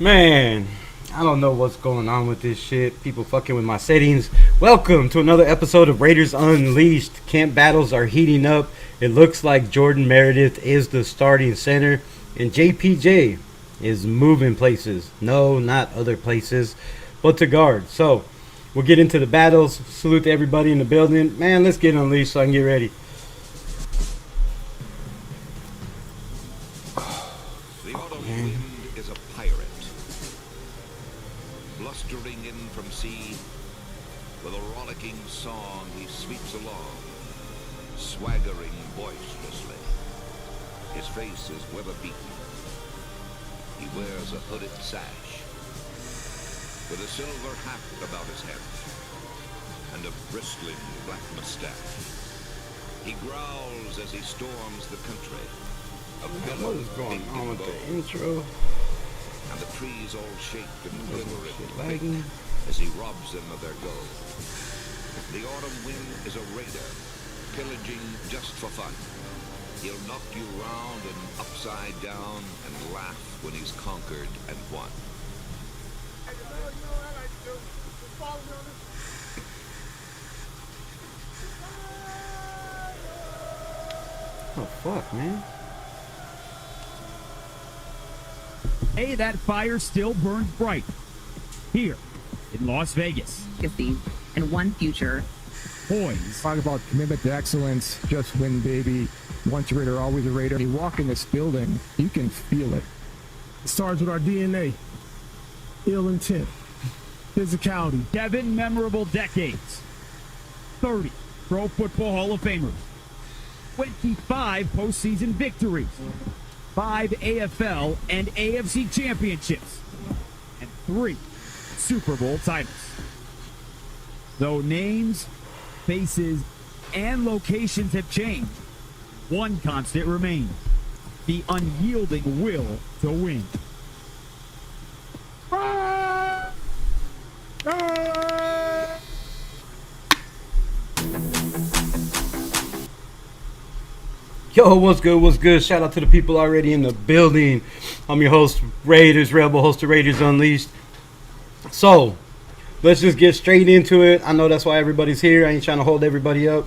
Man, I don't know what's going on with this shit. People fucking with my settings. Welcome to another episode of Raiders Unleashed. Camp battles are heating up. It looks like Jordan Meredith is the starting center, and JPJ is moving places. No, not other places, but to guard. So, we'll get into the battles. Salute to everybody in the building. Man, let's get unleashed so I can get ready. The autumn wind is a pirate, blustering in from sea. With a rollicking song he sweeps along, swaggering boisterously. His face is weather-beaten. He wears a hooded sash, with a silver hat about his head, and a bristling black mustache. He growls as he storms the country. What is going on with the intro? And the trees all shake and quiver and Lagging. as he robs them of their gold. The autumn wind is a raider, pillaging just for fun. He'll knock you round and upside down and laugh when he's conquered and won. Oh fuck, man. Hey, that fire still burns bright here in Las Vegas. Legacy and one future. Boys, Talk about commitment to excellence, just win, baby. Once a Raider, always a Raider. You walk in this building, you can feel it. It starts with our DNA, ill intent, physicality. 7 memorable decades, 30 Pro Football Hall of Famers, 25 postseason victories, 5 AFL and AFC championships, and 3 Super Bowl titles. Though names, faces, and locations have changed, one constant remains: the unyielding will to win. Yo, what's good? What's good? Shout out to the people already in the building. I'm your host, Raiders Rebel, host of Raiders Unleashed. So, let's just get straight into it. I know that's why everybody's here. I ain't trying to hold everybody up.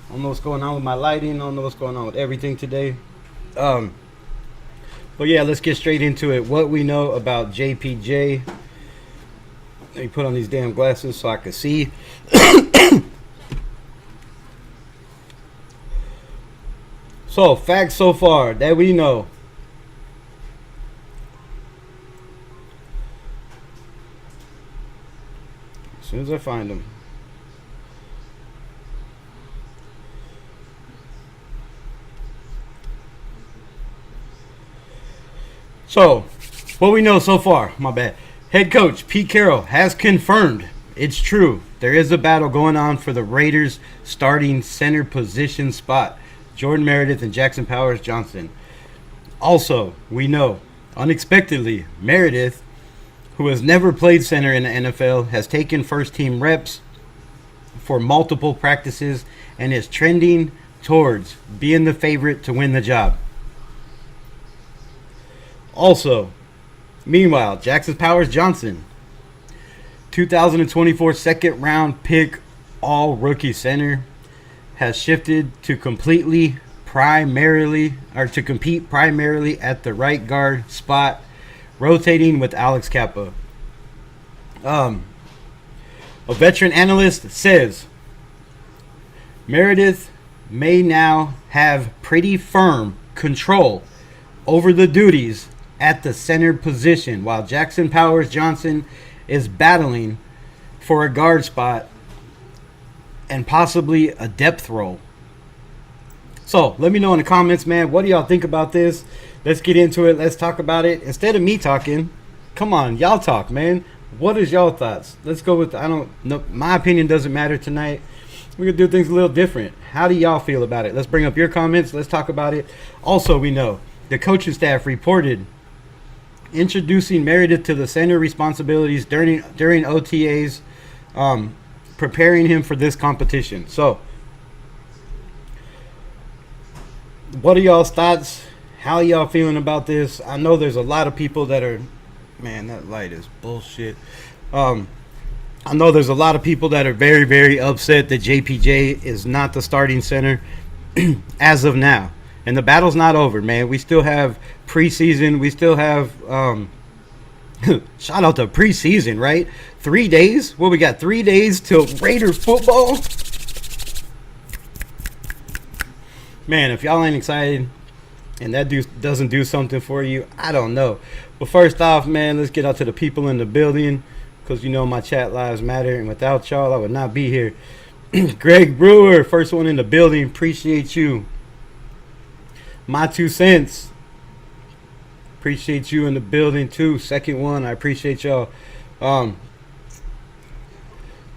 I don't know what's going on with my lighting. I don't know what's going on with everything today. But yeah, let's get straight into it. What we know about JPJ. Let me put on these damn glasses so I can see. So, facts so far that we know. As soon as I find them. So, what we know so far, my bad. Head coach Pete Carroll has confirmed it's true. There is a battle going on for the Raiders starting center position spot. Jordan Meredith and Jackson Powers Johnson. Also, we know, unexpectedly, Meredith, who has never played center in the NFL, has taken first team reps for multiple practices and is trending towards being the favorite to win the job. Also, meanwhile, Jackson Powers Johnson, 2024 second round pick, all rookie center, has shifted to compete primarily at the right guard spot, rotating with Alex Kappa. A veteran analyst says Meredith may now have pretty firm control over the duties at the center position, while Jackson Powers Johnson is battling for a guard spot and possibly a depth role. So, let me know in the comments, man. What do y'all think about this? Let's get into it. Let's talk about it. Instead of me talking, come on, y'all talk, man. What is y'all thoughts? Let's go with, I don't know, my opinion doesn't matter tonight. We're going to do things a little different. How do y'all feel about it? Let's bring up your comments. Let's talk about it. Also, we know the coaching staff reported introducing Meredith to the center responsibilities during OTAs, preparing him for this competition. So, what are y'all's thoughts? How y'all feeling about this? I know there's a lot of people that are Man, that light is bullshit. I know there's a lot of people that are very, very upset that JPJ is not the starting center as of now. And the battle's not over, man. We still have preseason. We still have shout out to preseason, right? 3 days? Well, we got 3 days till Raider football. Man, if y'all ain't excited and that doesn't do something for you, I don't know. But first off, man, let's get out to the people in the building, because you know my chat lives matter, and without y'all, I would not be here. Greg Brewer, first one in the building. Appreciate you. My 2 cents. Appreciate you in the building too. Second one, I appreciate y'all. What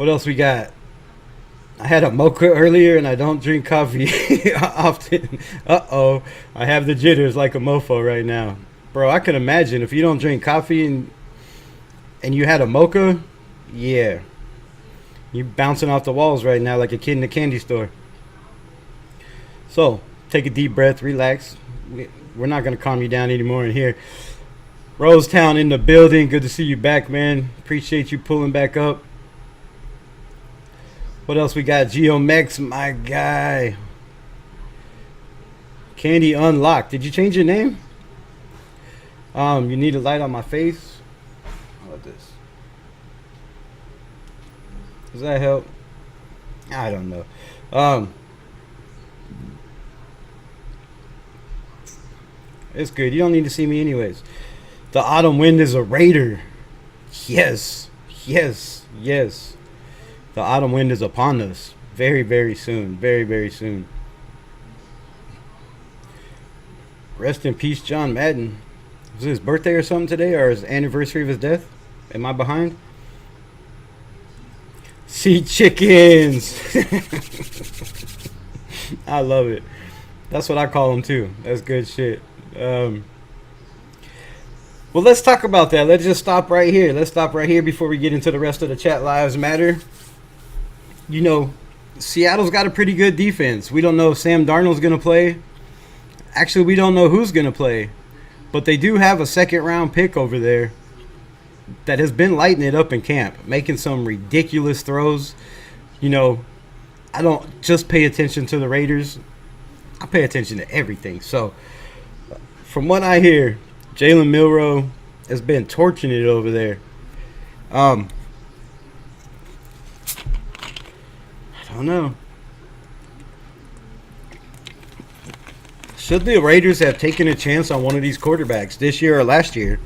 else we got? I had a mocha earlier, and I don't drink coffee often. Uh-oh. I have the jitters like a mofo right now. Bro, I can imagine if you don't drink coffee and you had a mocha, yeah. You bouncing off the walls right now like a kid in a candy store. So, take a deep breath, relax. We're not going to calm you down anymore in here. Rosetown in the building. Good to see you back, man. Appreciate you pulling back up. What else we got? Geomex, my guy. Candy Unlocked. Did you change your name? You need a light on my face. How about this? Does that help? I don't know. It's good. You don't need to see me anyways. The autumn wind is a Raider. Yes. Yes. Yes. The autumn wind is upon us. Very, very soon. Very, very soon. Rest in peace, John Madden. Was it his birthday or something today, or his anniversary of his death? Am I behind? Sea chickens. I love it. That's what I call them too. That's good shit. Well, let's talk about that. Let's just stop right here. Let's stop right here before we get into the rest of the chat lives matter. You know, Seattle's got a pretty good defense. We don't know if Sam Darnold's going to play. Actually, we don't know who's going to play. But they do have a second-round pick over there that has been lighting it up in camp, making some ridiculous throws. You know, I don't just pay attention to the Raiders. I pay attention to everything. So, from what I hear, Jalen Milroe has been torching it over there. I don't know. Should the Raiders have taken a chance on one of these quarterbacks this year or last year?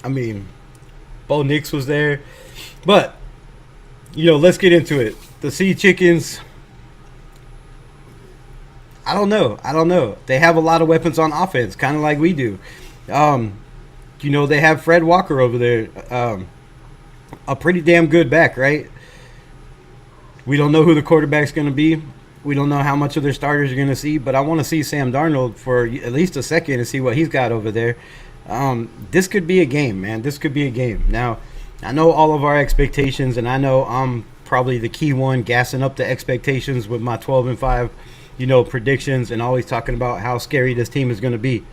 I mean, Bo Nix was there. But, you know, let's get into it. The Sea Chickens, I don't know. They have a lot of weapons on offense, kind of like we do. You know, they have Fred Walker over there. A pretty damn good back, right? We don't know who the quarterback's going to be. We don't know how much of their starters are going to see, but I want to see Sam Darnold for at least a second and see what he's got over there. This could be a game, man. This could be a game. Now, I know all of our expectations, and I know I'm probably the key one gassing up the expectations with my 12-5, you know, predictions, and always talking about how scary this team is going to be.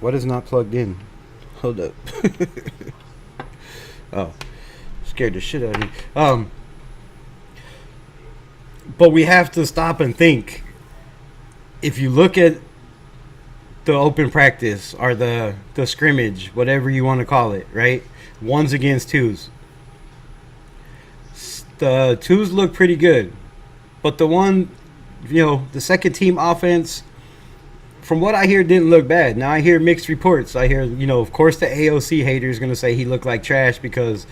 What is not plugged in? Hold up. Oh, scared the shit out of me. But we have to stop and think. If you look at the open practice or the scrimmage, whatever you want to call it, right? Ones against twos. The twos look pretty good. But the one, you know, the second team offense, from what I hear, didn't look bad. Now I hear mixed reports. I hear, you know, of course the AOC hater is going to say he looked like trash because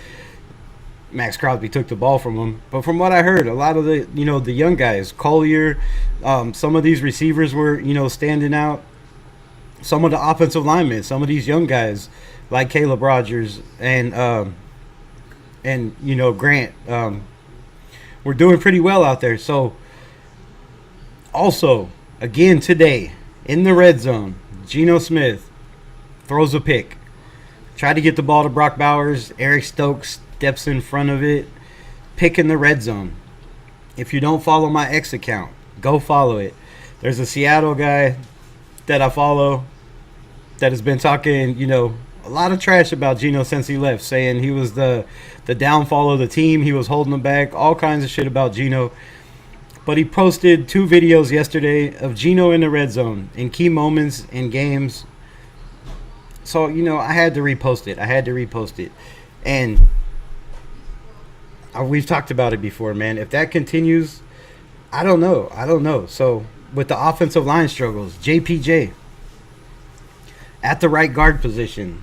Max Crosby took the ball from him. But from what I heard, a lot of the, you know, the young guys, Collier, some of these receivers were, you know, standing out. Some of the offensive linemen, some of these young guys like Caleb Rogers and you know, Grant, we're doing pretty well out there. So also, again today, in the red zone, Geno Smith throws a pick. Tried to get the ball to Brock Bowers. Eric Stokes steps in front of it. Pick in the red zone. If you don't follow my X account, go follow it. There's a Seattle guy that I follow. that has been talking, a lot of trash about Geno since he left, saying he was the downfall of the team. He was holding them back, all kinds of shit about Geno. But he posted 2 videos yesterday of Geno in the red zone in key moments in games. So, I had to repost it. And we've talked about it before, man. If that continues, I don't know. So, with the offensive line struggles, JPJ at the right guard position.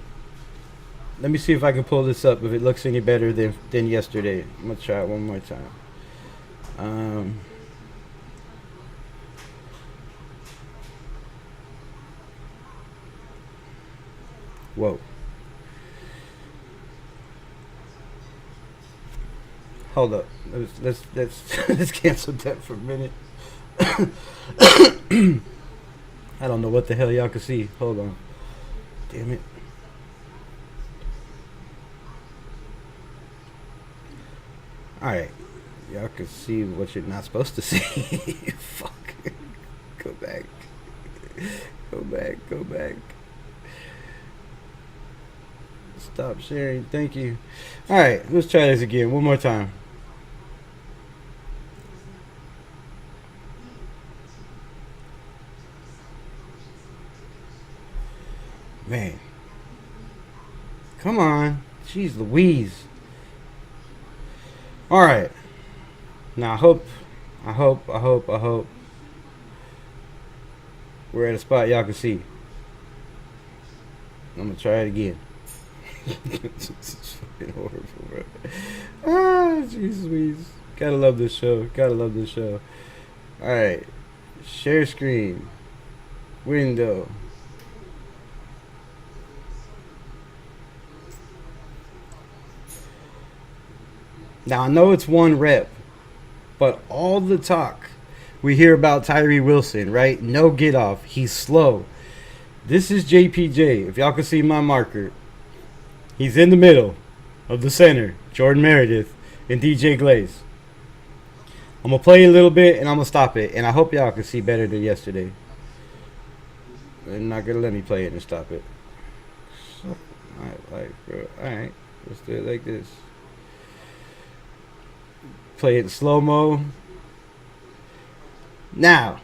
Let me see if I can pull this up, if it looks any better than yesterday. I'm going to try it one more time. Whoa. Hold up. Let's cancel that for a minute. I don't know what the hell y'all can see. Hold on. Damn it. Alright. Y'all can see what you're not supposed to see. Fuck. Go back. Go back. Stop sharing. Thank you. Alright. Let's try this again. One more time. Man. Come on. Jeez Louise. Alright. Now I hope we're at a spot y'all can see. I'm gonna try it again. It's fucking horrible, bro. Jeez Louise. Gotta love this show. Alright. Share screen. Window. Now, I know it's 1 rep, but all the talk we hear about Tyree Wilson, right? No get off. He's slow. This is JPJ. If y'all can see my marker, he's in the middle of the center, Jordan Meredith and DJ Glaze. I'm going to play a little bit and I'm going to stop it. And I hope y'all can see better than yesterday. They're not going to let me play it and stop it. Alright, let's do it like this. Play it in slow-mo. Now,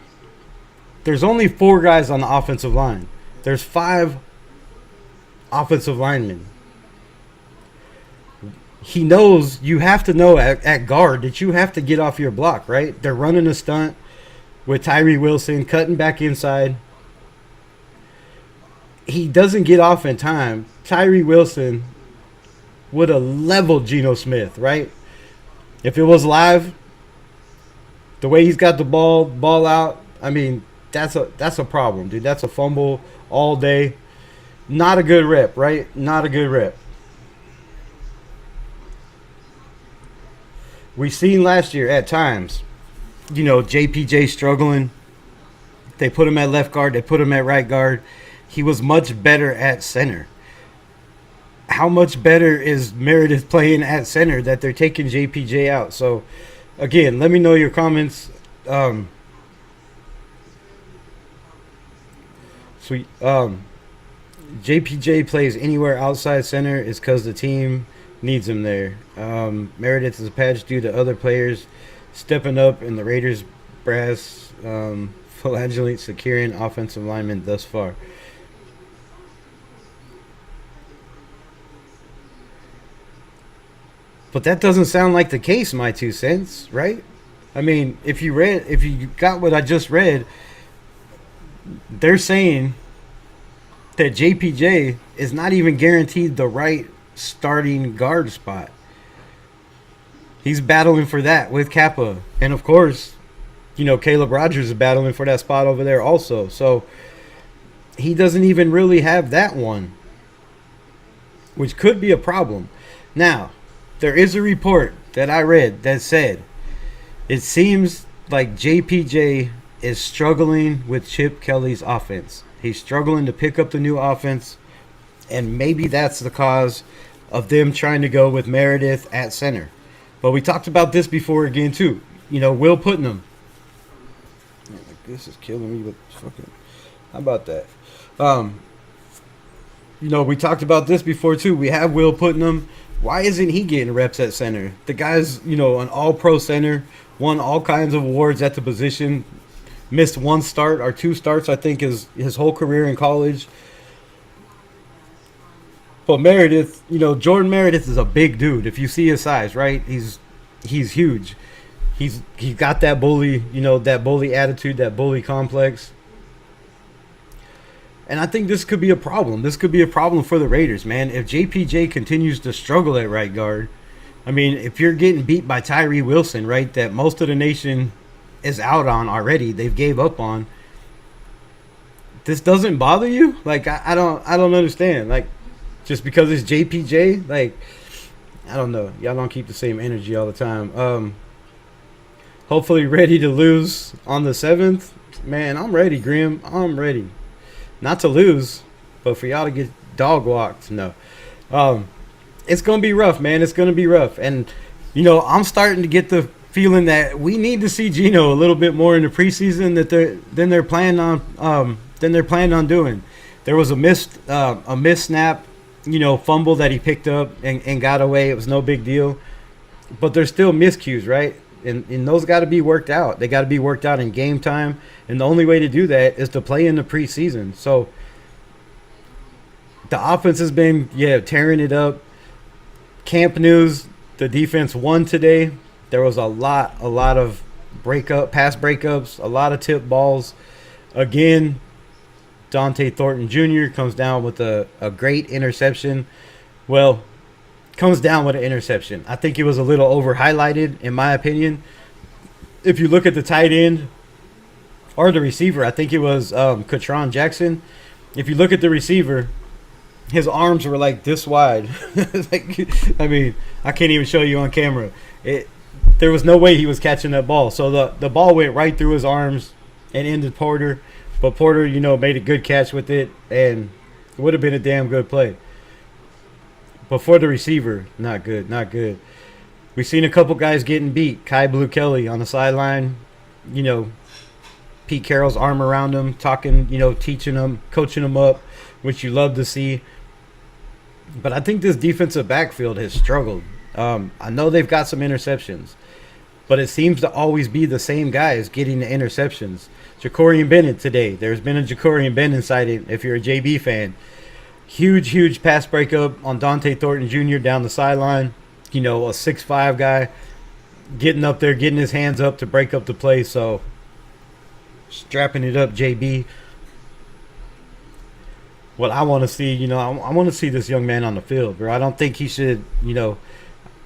there's only 4 guys on the offensive line. There's 5 offensive linemen. He knows, you have to know at guard that you have to get off your block, right? They're running a stunt with Tyree Wilson, cutting back inside. He doesn't get off in time. Tyree Wilson would have leveled Geno Smith, right? If it was live, the way he's got the ball out, I mean, that's a problem, dude. That's a fumble all day. Not a good rep, right? Not a good rep. We've seen last year at times, JPJ struggling. They put him at left guard. They put him at right guard. He was much better at center. How much better is Meredith playing at center that they're taking JPJ out? So, again, let me know your comments. JPJ plays anywhere outside center is because the team needs him there. Meredith is a patch due to other players stepping up in the Raiders brass, flagellate securing offensive linemen thus far. But that doesn't sound like the case, my 2 cents, right? I mean, if you got what I just read, they're saying that JPJ is not even guaranteed the right starting guard spot. He's battling for that with Kappa. And of course, Caleb Rogers is battling for that spot over there also. So he doesn't even really have that one, which could be a problem. Now, there is a report that I read that said it seems like JPJ is struggling with Chip Kelly's offense. He's struggling to pick up the new offense, and maybe that's the cause of them trying to go with Meredith at center. But we talked about this before again too. Will Putnam. This is killing me with fucking. How about that? we talked about this before too. We have Will Putnam. Why isn't he getting reps at center? The guy's, an all-pro center, won all kinds of awards at the position, missed 1 start or 2 starts, I think, his whole career in college. But Meredith, Jordan Meredith is a big dude. If you see his size, right? He's huge. He's got that bully, that bully attitude, that bully complex. And I think this could be a problem. This could be a problem for the Raiders, man. If JPJ continues to struggle at right guard, I mean, if you're getting beat by Tyree Wilson, right, that most of the nation is out on already, they've gave up on. This doesn't bother you? Like, I don't understand. Like, just because it's JPJ, like, I don't know. Y'all don't keep the same energy all the time. Hopefully ready to lose on the 7th. Man, I'm ready, Grim. I'm ready. Not to lose, but for y'all to get dog walked. No. It's going to be rough, man. It's going to be rough. And, I'm starting to get the feeling that we need to see Geno a little bit more in the preseason than they're planning on doing. There was a missed snap, fumble that he picked up and got away. It was no big deal. But there's still miscues, right? And those got to be worked out. They got to be worked out in game time. And the only way to do that is to play in the preseason. So the offense has been, tearing it up. Camp news, the defense won today. There was a lot of pass breakups, a lot of tip balls. Again, Dante Thornton Jr. comes down with a great interception. Well, comes down with an interception. I think it was a little over-highlighted, in my opinion. If you look at the tight end or the receiver, I think it was Katron Jackson. If you look at the receiver, his arms were like this wide. I mean, I can't even show you on camera. There was no way he was catching that ball. So the ball went right through his arms and into Porter. But Porter, made a good catch with it, and it would have been a damn good play. But for the receiver, not good, not good. We've seen a couple guys getting beat. Kai Blue Kelly on the sideline, Pete Carroll's arm around him, talking, teaching him, coaching him up, which you love to see. But I think this defensive backfield has struggled. I know they've got some interceptions, but it seems to always be the same guys getting the interceptions. Jacorian Bennett today. There's been a Jacorian Bennett sighting if you're a JB fan. Huge pass breakup on Dante Thornton Jr. down the sideline. A 6'5" guy getting up there, getting his hands up to break up the play. So, strapping it up, JB. What I want to see, I want to see this young man on the field, bro. I don't think he should,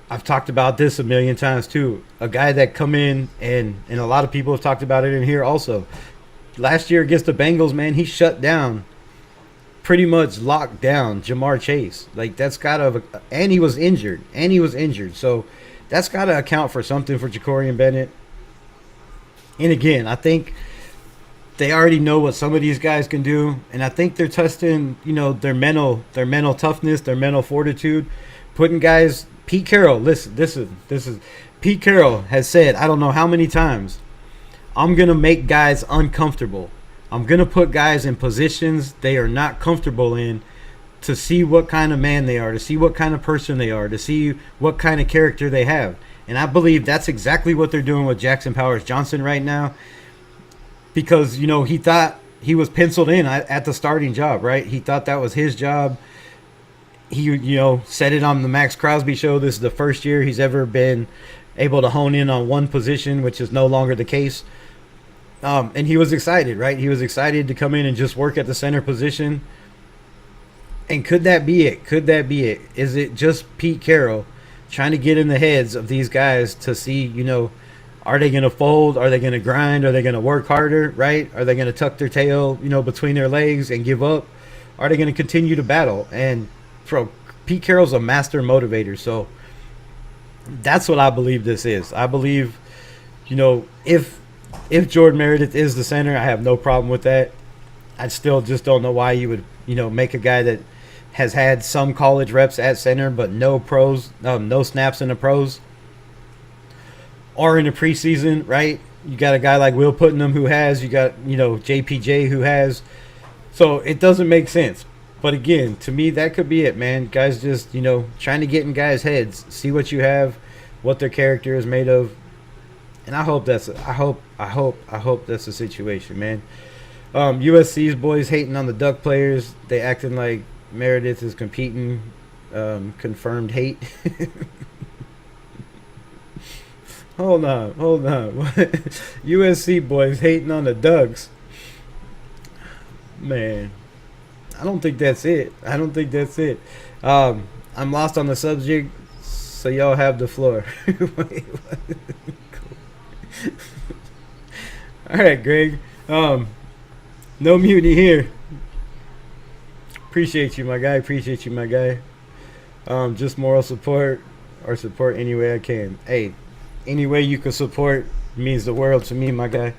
I've talked about this a million times too. A guy that come in, and a lot of people have talked about it in here also. Last year against the Bengals, man, he shut down, pretty much locked down Jamar Chase. Like, that's got to, and he was injured. So that's got to account for something for Jacorian Bennett. And again, I think they already know what some of these guys can do, and I think they're testing, their mental toughness, their mental fortitude, putting guys. Pete Carroll, listen, this is Pete Carroll has said, I don't know how many times, I'm gonna make guys uncomfortable. I'm gonna put guys in positions they are not comfortable in to see what kind of man they are, to see what kind of person they are, to see what kind of character they have. And I believe that's exactly what they're doing with Jackson Powers Johnson right now. Because, he thought he was penciled in at the starting job, right? He thought that was his job. He, said it on the Max Crosby show. This is the first year he's ever been able to hone in on one position, which is no longer the case. And he was excited, right? He was excited to come in and just work at the center position. And could that be it? Is it just Pete Carroll trying to get in the heads of these guys to see, are they going to fold? Are they going to grind? Are they going to work harder, right? Are they going to tuck their tail, between their legs and give up? Are they going to continue to battle? And Pete Carroll's a master motivator, so that's what I believe this is. I believe, if Jordan Meredith is the center, I have no problem with that. I still just don't know why you would, make a guy that has had some college reps at center, but no snaps in the pros or in the preseason, right? You got a guy like Will Putnam who has, you got, JPJ who has. So it doesn't make sense. But again, to me, that could be it, man. Guys just, trying to get in guys' heads, see what you have, what their character is made of. And I hope that's the situation, man. USC's boys hating on the Duck players. They acting like Meredith is competing. Confirmed hate. Hold on. USC boys hating on the Ducks. Man, I don't think that's it. I'm lost on the subject, so y'all have the floor. Wait, all right, Greg. No mutiny here. Appreciate you, my guy. Just moral support or support any way I can. Hey, any way you can support means the world to me, my guy.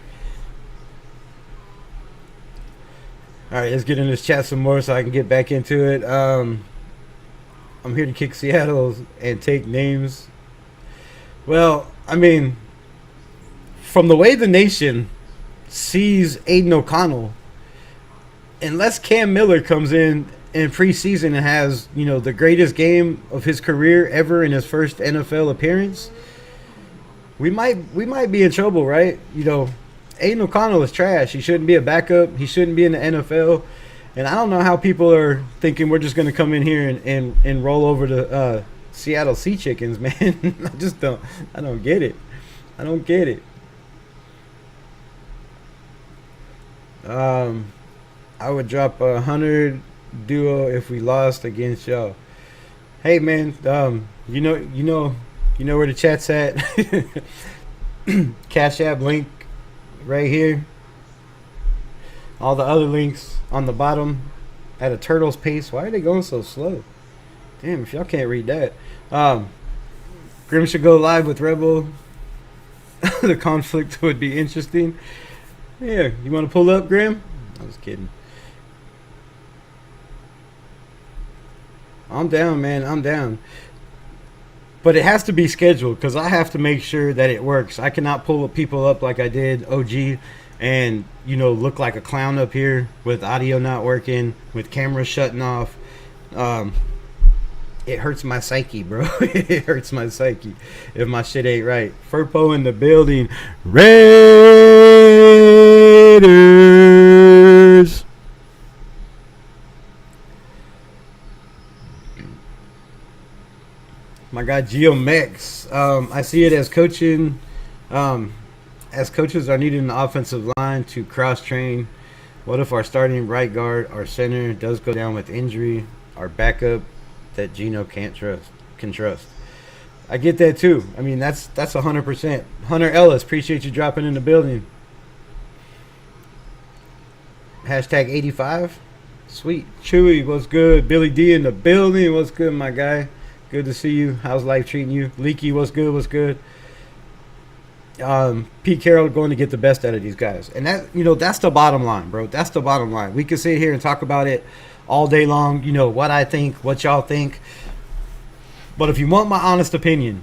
All right, let's get in this chat some more so I can get back into it. I'm here to kick Seattle and take names. Well, I mean, from the way the nation sees Aiden O'Connell, unless Cam Miller comes in preseason and has, the greatest game of his career ever in his first NFL appearance, we might be in trouble, right? Aiden O'Connell is trash. He shouldn't be a backup. He shouldn't be in the NFL. And I don't know how people are thinking we're just going to come in here and roll over the Seattle Sea Chickens, man. I don't get it. I would drop 100 duo if we lost against y'all. Hey, man, you know where the chat's at. Cash App link right here. All the other links on the bottom at a turtle's pace. Why are they going so slow? Damn, if y'all can't read that. Grim should go live with Rebel. The conflict would be interesting. Yeah, you want to pull up, Grim? I was kidding. I'm down, man. I'm down. But it has to be scheduled because I have to make sure that it works. I cannot pull people up like I did OG and, look like a clown up here with audio not working, with cameras shutting off. It hurts my psyche, bro. It hurts my psyche if my shit ain't right. Furpo in the building. Raiders. My guy Geomex. I see it as coaching. As coaches are needed in the offensive line to cross-train. What if our starting right guard, our center, does go down with injury? Our backup that Gino can trust. I get that too. I mean, that's 100%. Hunter Ellis, appreciate you dropping in the building. Hashtag 85. Sweet. Chewy, what's good? Billy D in the building. What's good, my guy? Good to see you. How's life treating you? Leaky, what's good? What's good? Pete Carroll going to get the best out of these guys. And that, that's the bottom line, bro. That's the bottom line. We can sit here and talk about it all day long, what I think, what y'all think. But if you want my honest opinion,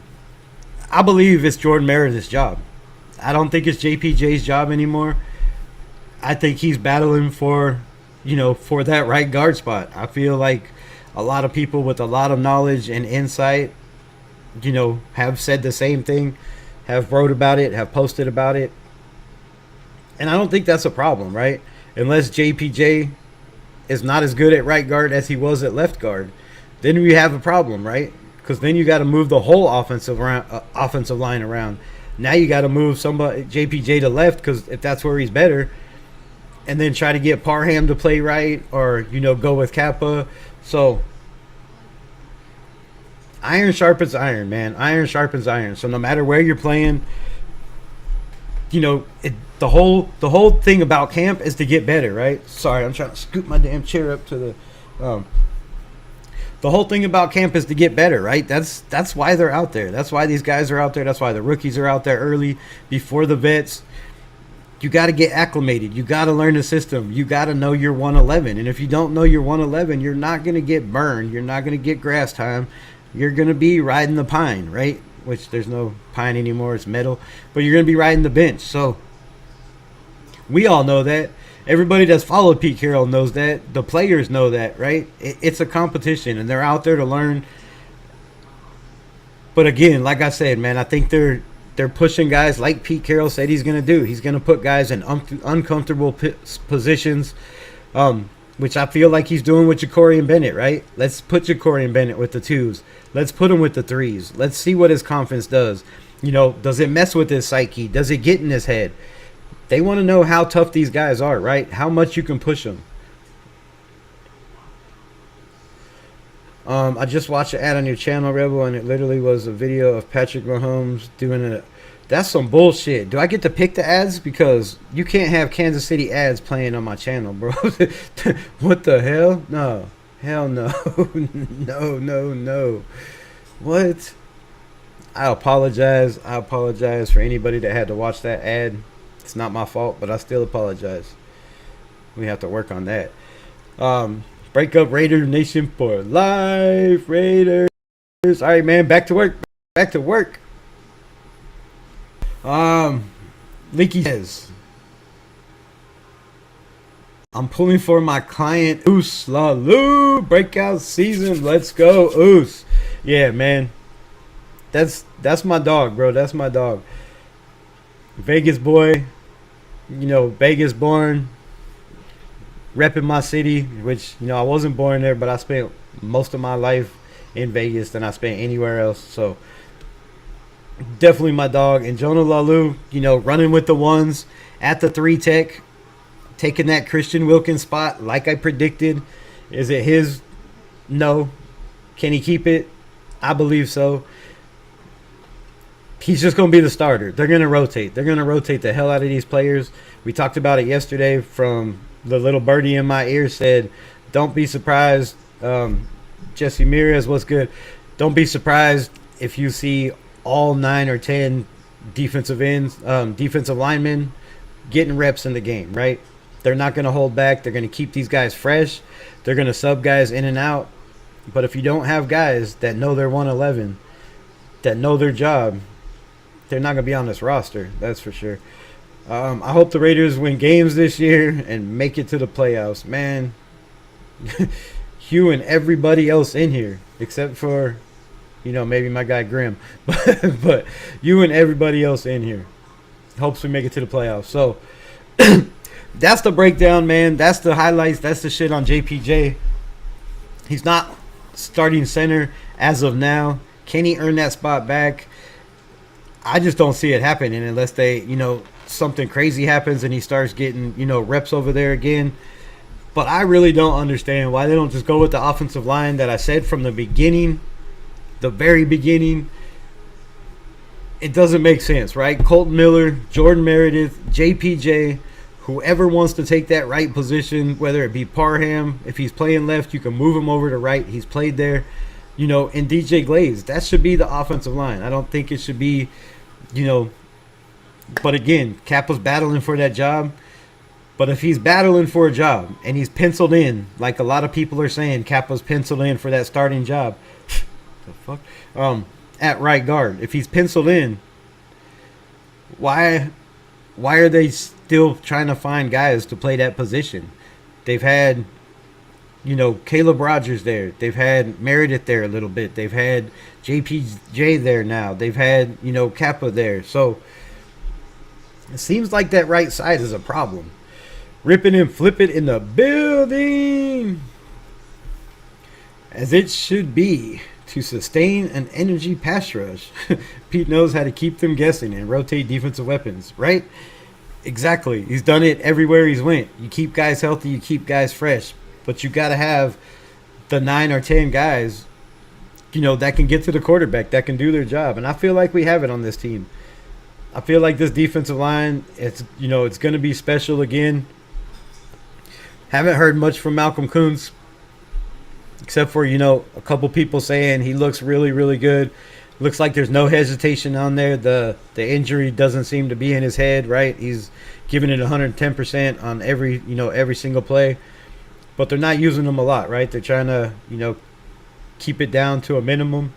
I believe it's Jordan Meredith's job. I don't think it's JPJ's job anymore. I think he's battling for that right guard spot. I feel like a lot of people with a lot of knowledge and insight, have said the same thing, have wrote about it, have posted about it. And I don't think that's a problem, right? Unless JPJ is not as good at right guard as he was at left guard, then we have a problem, right? Because then you got to move the whole offensive line around. Now you got to move JPJ to left because if that's where he's better, and then try to get Parham to play right or go with Kappa. So iron sharpens iron, man. Iron sharpens iron. So no matter where you're playing, the whole thing about camp is to get better, right? Sorry, I'm trying to scoop my damn chair up to the whole thing about camp is to get better, right? That's why they're out there. That's why these guys are out there. That's why the rookies are out there early before the vets. You got to get acclimated. You got to learn the system. You got to know your 111. And if you don't know your 111, you're not going to get burned. You're not going to get grass time. You're going to be riding the pine, right? Which there's no pine anymore. It's metal. But you're going to be riding the bench. So we all know that. Everybody that's followed Pete Carroll knows that. The players know that, right? It's a competition, and they're out there to learn. But again, like I said, man, I think they're pushing guys like Pete Carroll said he's going to do. He's going to put guys in uncomfortable positions, which I feel like he's doing with Ja'Cory and Bennett, right? Let's put Ja'Cory and Bennett with the 2s. Let's put him with the 3s. Let's see what his confidence does. You know, does it mess with his psyche? Does it get in his head? They want to know how tough these guys are, right? How much you can push them. I just watched an ad on your channel, Rebel, and it literally was a video of Patrick Mahomes doing a... That's some bullshit. Do I get to pick the ads? Because you can't have Kansas City ads playing on my channel, bro. What the hell? No. Hell no. No. What? I apologize. I apologize for anybody that had to watch that ad. It's not my fault, but I still apologize. We have to work on that. Break up Raider Nation for life, Raiders. All right, man. Back to work. Back to work. Leaky says, I'm pulling for my client Oos Lalu breakout season. Let's go, Oos. Yeah, man. That's my dog, bro. That's my dog. Vegas boy. You know, Vegas born. Repping my city, which, you know, I wasn't born there, but I spent most of my life in Vegas than I spent anywhere else. So definitely my dog. And Jonah Lalu, you know, running with the ones at the 3 tech, taking that Christian Wilkins spot like I predicted. Is it his? No. Can he keep it? I believe so. He's just going to be the starter. They're going to rotate. They're going to rotate the hell out of these players. We talked about it yesterday. From the little birdie in my ear said, don't be surprised. Jesse Meredith, what's good? Don't be surprised if you see all 9 or 10 defensive ends, defensive linemen getting reps in the game, right? They're not going to hold back. They're going to keep these guys fresh. They're going to sub guys in and out. But if you don't have guys that know their 111, that know their job, they're not going to be on this roster. That's for sure. I hope the Raiders win games this year and make it to the playoffs. Man, Hugh and everybody else in here, except for, you know, maybe my guy Grim. But you and everybody else in here hopes we make it to the playoffs. So that's the breakdown, man. That's the highlights. That's the shit on JPJ. He's not starting center as of now. Can he earn that spot back? I just don't see it happening unless they, you know, something crazy happens and he starts getting, you know, reps over there again. But I really don't understand why they don't just go with the offensive line that I said from the beginning, the very beginning. It doesn't make sense, right? Colton Miller, Jordan Meredith, JPJ, whoever wants to take that right position, whether it be Parham, if he's playing left, you can move him over to right. He's played there, you know, and DJ Glaze. That should be the offensive line. I don't think it should be, you know, but again, Kappa's battling for that job. But if he's battling for a job and he's penciled in, like a lot of people are saying, Kappa's penciled in for that starting job. The fuck? At right guard. If he's penciled in, why are they still trying to find guys to play that position? They've had, you know, Caleb Rogers there. They've had Meredith there a little bit. They've had JPJ there now. They've had, you know, Kappa there. So it seems like that right side is a problem. Rip it and flip it in the building. As it should be to sustain an energy pass rush. Pete knows how to keep them guessing and rotate defensive weapons, right? Exactly. He's done it everywhere he's went. You keep guys healthy, you keep guys fresh. But you got to have the 9 or 10 guys, you know, that can get to the quarterback, that can do their job. And I feel like we have it on this team. I feel like this defensive line, it's, you know, it's going to be special again. Haven't heard much from Malcolm Kuntz, except for, you know, a couple people saying he looks really, really good. Looks like there's no hesitation on there. The injury doesn't seem to be in his head, right? He's giving it 110% on every single play. But they're not using him a lot, right? They're trying to, you know, keep it down to a minimum,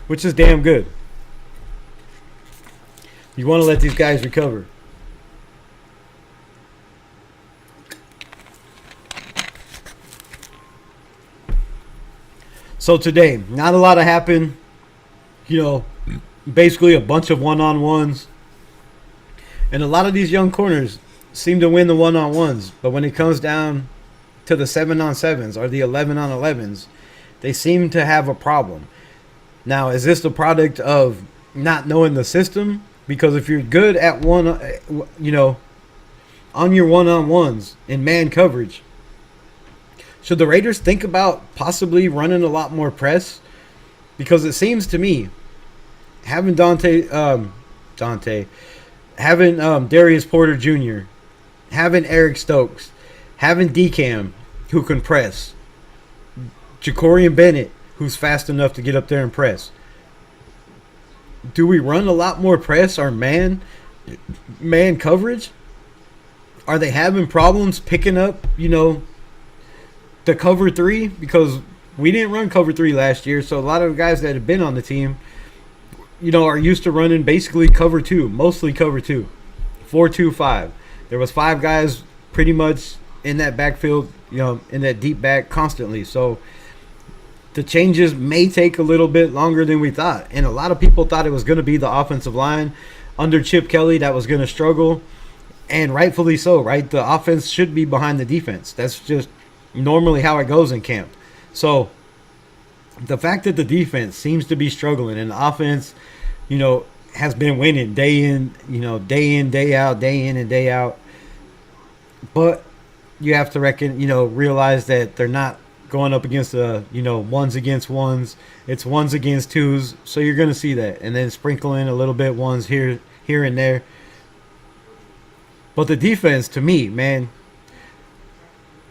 which is damn good. You want to let these guys recover. So today, not a lot of happened. You know, basically a bunch of one-on-ones. And a lot of these young corners seem to win the one-on-ones. But when it comes down to the 7-on-7s or the 11-on-11s, they seem to have a problem. Now, is this the product of not knowing the system? Because if you're good at one, you know, on your one-on-ones in man coverage, should the Raiders think about possibly running a lot more press? Because it seems to me, having having Darius Porter Jr., having Eric Stokes, having DCAM, who can press, Jacorian Bennett, who's fast enough to get up there and press. Do we run a lot more press or man coverage? Are they having problems picking up, you know, the cover 3? Because we didn't run cover 3 last year, so a lot of the guys that have been on the team, you know, are used to running basically cover 2, mostly cover 2, 4-2-5. There was 5 guys pretty much in that backfield, you know, in that deep back constantly. So the changes may take a little bit longer than we thought. And a lot of people thought it was going to be the offensive line under Chip Kelly that was going to struggle. And rightfully so, right? The offense should be behind the defense. That's just normally how it goes in camp. So the fact that the defense seems to be struggling and the offense, you know, has been winning day in, day out, day in and day out. But you have to realize that they're not going up against ones against ones. It's ones against twos. So you're going to see that. And then sprinkle in a little bit ones here and there. But the defense, to me, man,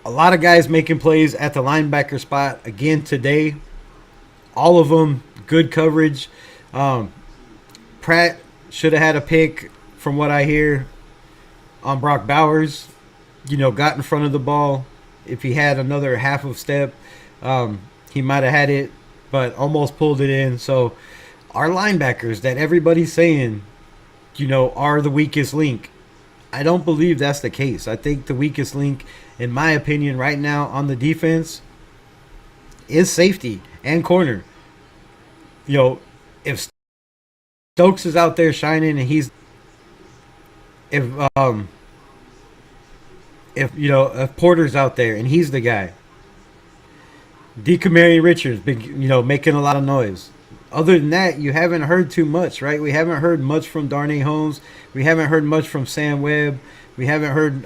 a lot of guys making plays at the linebacker spot again today. All of them good coverage. Pratt should have had a pick from what I hear on Brock Bowers. You know, got in front of the ball. If he had another half of step, he might have had it, but almost pulled it in. So our linebackers that everybody's saying, you know, are the weakest link. I don't believe that's the case. I think the weakest link, in my opinion, right now on the defense is safety and corner. You know, if Stokes is out there shining and if Porter's out there and he's the guy, DeCamari Richards, making a lot of noise. Other than that, you haven't heard too much, right? We haven't heard much from Darnay Holmes. We haven't heard much from Sam Webb. We haven't heard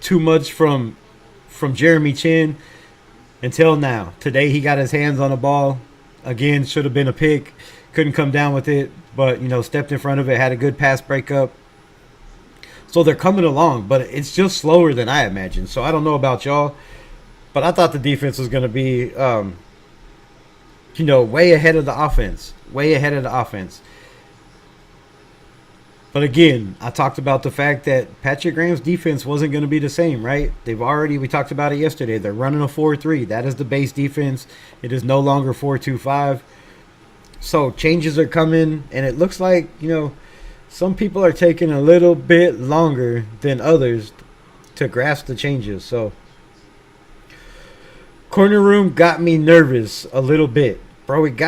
too much from Jeremy Chin until now. Today he got his hands on a ball. Again, should have been a pick. Couldn't come down with it, but, stepped in front of it, had a good pass breakup. So they're coming along, but it's just slower than I imagined. So I don't know about y'all, but I thought the defense was going to be, way ahead of the offense. Way ahead of the offense. But again, I talked about the fact that Patrick Graham's defense wasn't going to be the same, right? We talked about it yesterday. They're running a 4-3. That is the base defense. It is no longer 4-2-5. So changes are coming, and it looks like, some people are taking a little bit longer than others to grasp the changes. So corner room got me nervous a little bit. Bro, it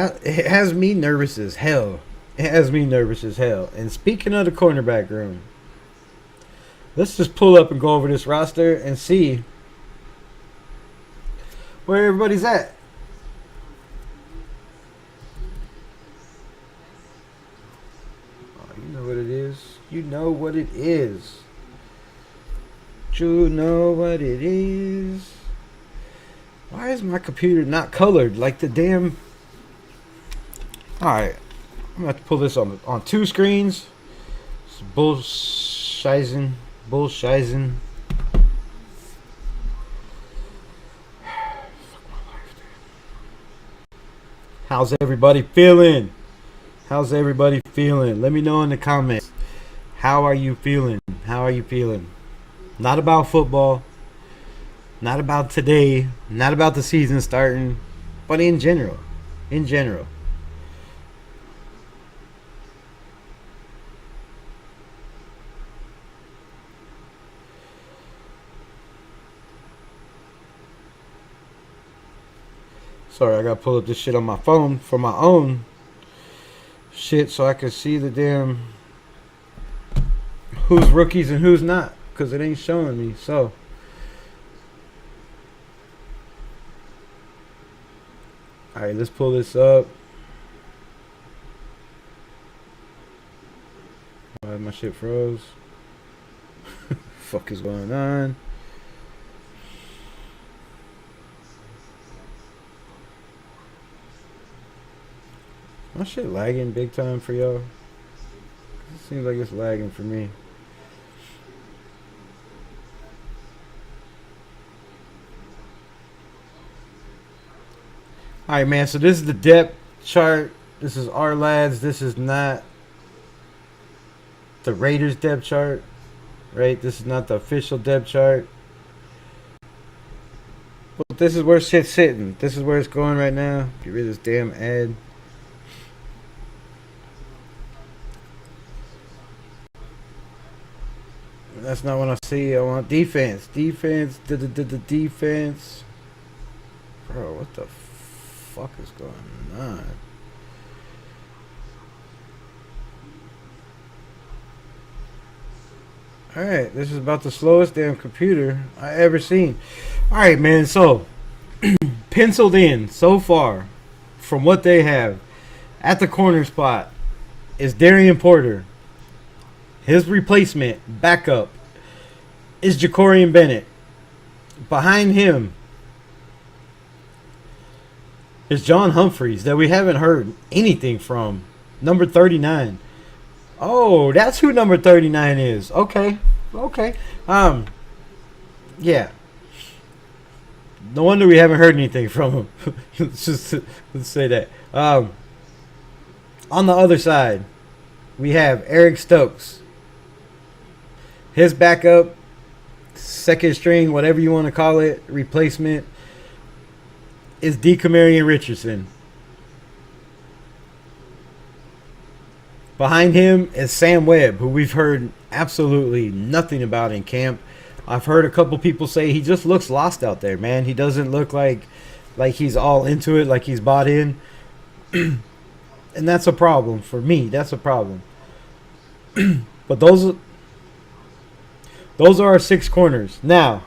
has me nervous as hell. It has me nervous as hell. And speaking of the cornerback room, let's just pull up and go over this roster and see where everybody's at. Oh, you know what it is. You know what it is. You know what it is. Why is my computer not colored like the damn... Alright. I'm going to have to pull this on 2 screens. It's bullshizing. How's everybody feeling? Let me know in the comments. How are you feeling? Not about football. Not about today. Not about the season starting. But in general. Sorry, I gotta pull up this shit on my phone for my own shit so I can see the damn who's rookies and who's not, because it ain't showing me. So alright, let's pull this up. Why my shit froze? Fuck is going on? My shit lagging big time for y'all? It seems like it's lagging for me. Alright, man, so this is the depth chart. This is our lads. This is not the Raiders depth chart, right? This is not the official depth chart. But this is where shit's sitting. This is where it's going right now. Get rid of this damn ad. That's not what I see. I want defense. Defense. Defense. Bro, what the fuck is going on? Alright, this is about the slowest damn computer I ever seen. Alright, man, so penciled in so far from what they have at the corner spot is Darian Porter. His replacement, backup, is Jacorian Bennett. Behind him is John Humphreys, that we haven't heard anything from. Number 39. Oh, that's who number 39 is. Okay. Yeah. No wonder we haven't heard anything from him. let's say that. On the other side, we have Eric Stokes. His backup, second string, whatever you want to call it, replacement, is Decamarion Richardson. Behind him is Sam Webb, who we've heard absolutely nothing about in camp. I've heard a couple people say he just looks lost out there, man. He doesn't look like he's all into it, like he's bought in. And that's a problem for me. That's a problem. But those are our 6 corners. Now,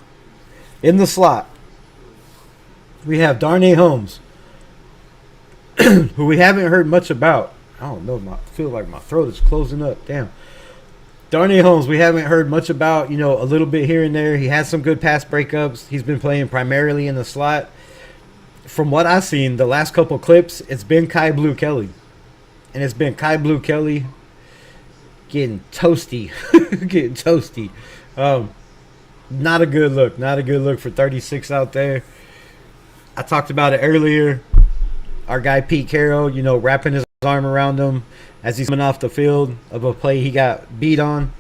in the slot, we have Darnay Holmes, who we haven't heard much about. I don't know. I feel like my throat is closing up. Damn. Darnay Holmes, we haven't heard much about, a little bit here and there. He has some good pass breakups. He's been playing primarily in the slot. From what I've seen, the last couple clips, it's been Kai Blue Kelly. And it's been Kai Blue Kelly getting toasty. Getting toasty. Not a good look. Not a good look for 36 out there. I talked about it earlier. Our guy Pete Carroll, wrapping his arm around him as he's coming off the field of a play he got beat on.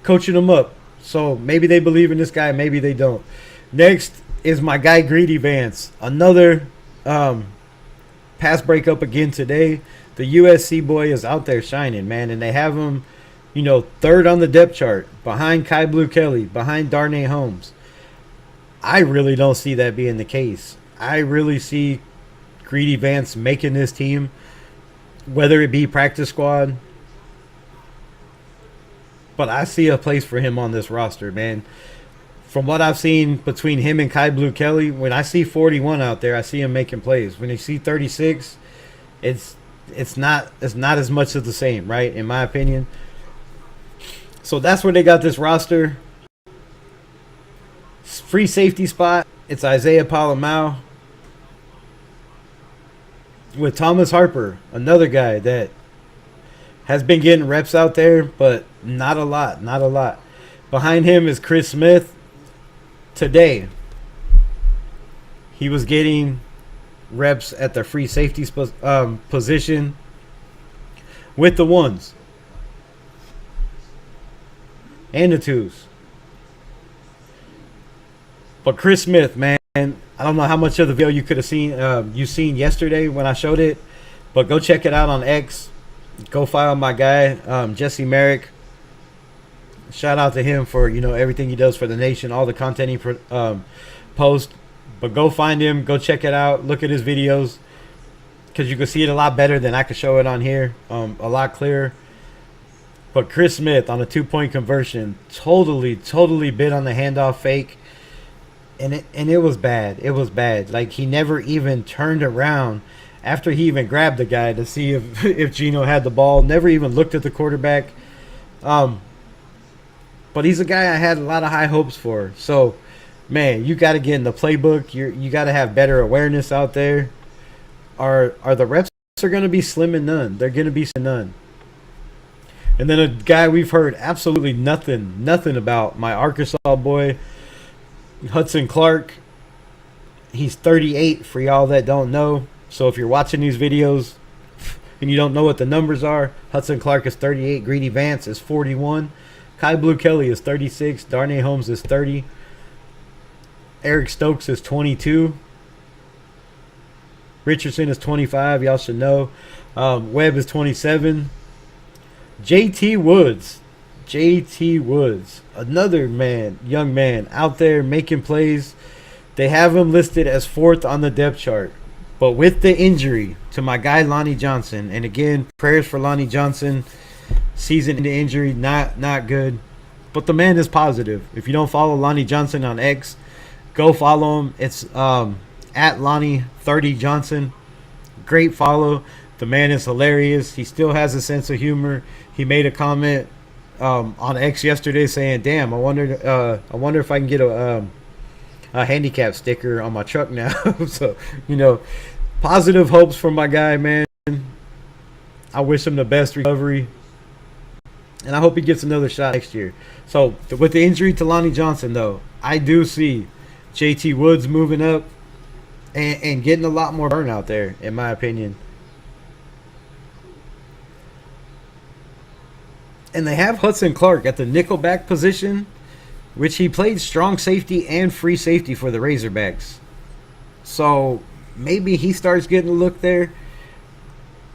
Coaching him up. So maybe they believe in this guy, maybe they don't. Next is my guy Greedy Vance. Another pass breakup again today. The USC boy is out there shining, man. And they have him, third on the depth chart. Behind Kai Blue Kelly. Behind Darnay Holmes. I really don't see that being the case. I really see Greedy Vance making this team, whether it be practice squad. But I see a place for him on this roster, man. From what I've seen between him and Kai Blue Kelly, when I see 41 out there, I see him making plays. When you see 36, it's not as much of the same, right? In my opinion. So that's where they got this roster. Free safety spot, it's Isaiah Palamau. With Thomas Harper, another guy that has been getting reps out there, but not a lot. Behind him is Chris Smith. Today, he was getting reps at the free safety position with the ones and the twos. But Chris Smith, man, I don't know how much of the video you could have seen yesterday when I showed it, but go check it out on X. Go follow my guy, Jesse Merrick. Shout out to him for everything he does for the nation, all the content he posts. But go find him. Go check it out. Look at his videos. Because you can see it a lot better than I could show it on here. A lot clearer. But Chris Smith on a 2-point conversion. Totally bit on the handoff fake. And it was bad. It was bad. Like, he never even turned around after he even grabbed the guy to see if Geno had the ball. Never even looked at the quarterback. But he's a guy I had a lot of high hopes for. So, man, you got to get in the playbook. You got to have better awareness out there. Are the reps are going to be slim and none. They're going to be slim and none. And then a guy we've heard absolutely nothing about, my Arkansas boy, Hudson Clark. He's 38 for y'all that don't know. So if you're watching these videos and you don't know what the numbers are, Hudson Clark is 38, Greedy Vance is 41, Kai Blue Kelly is 36, Darnay Holmes is 30, Eric Stokes is 22, Richardson is 25, y'all should know. Webb is 27. JT Woods, another young man out there making plays. They have him listed as 4th on the depth chart. But with the injury to my guy Lonnie Johnson, and again, prayers for Lonnie Johnson, season into injury, not good. But the man is positive. If you don't follow Lonnie Johnson on X, go follow him. It's at Lonnie30 Johnson. Great follow. The man is hilarious. He still has a sense of humor. He made a comment on X yesterday saying, "Damn, I wonder if I can get a handicap sticker on my truck now." So, positive hopes for my guy, man. I wish him the best recovery, and I hope he gets another shot next year. So, with the injury to Lonnie Johnson, though, I do see JT Woods moving up and getting a lot more burn out there, in my opinion. And they have Hudson Clark at the nickelback position, which he played strong safety and free safety for the Razorbacks. So maybe he starts getting a look there.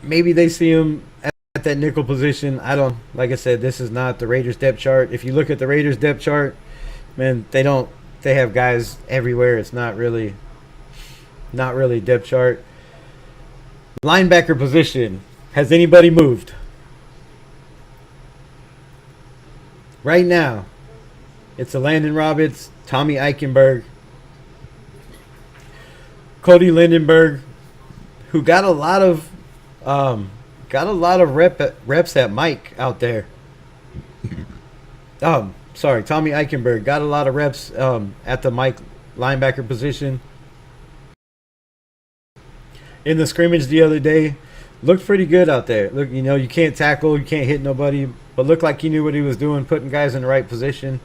Maybe they see him at that nickel position. Like I said, this is not the Raiders depth chart. If you look at the Raiders depth chart, man, they have guys everywhere. It's not really depth chart. Linebacker position. Has anybody moved? Right now, it's a Landon Roberts, Tommy Eichenberg, Cody Lindenberg, who got a lot of reps at Mike out there. Tommy Eichenberg got a lot of reps at the Mike linebacker position. In the scrimmage the other day, looked pretty good out there. Look, you can't tackle, you can't hit nobody, but looked like he knew what he was doing, putting guys in the right position.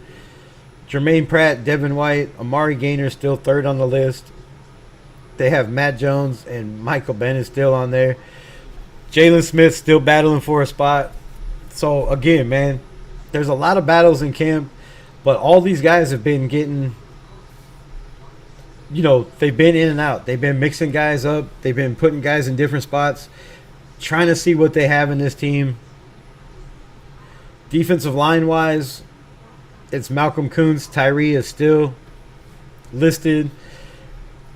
Jermaine Pratt, Devin White, Amari Gaynor still 3rd on the list. They have Matt Jones and Michael Bennett still on there. Jalen Smith still battling for a spot. So, again, man, there's a lot of battles in camp, but all these guys have been getting, they've been in and out. They've been mixing guys up. They've been putting guys in different spots, trying to see what they have in this team. Defensive line-wise, it's Malcolm Kuntz. Tyree is still listed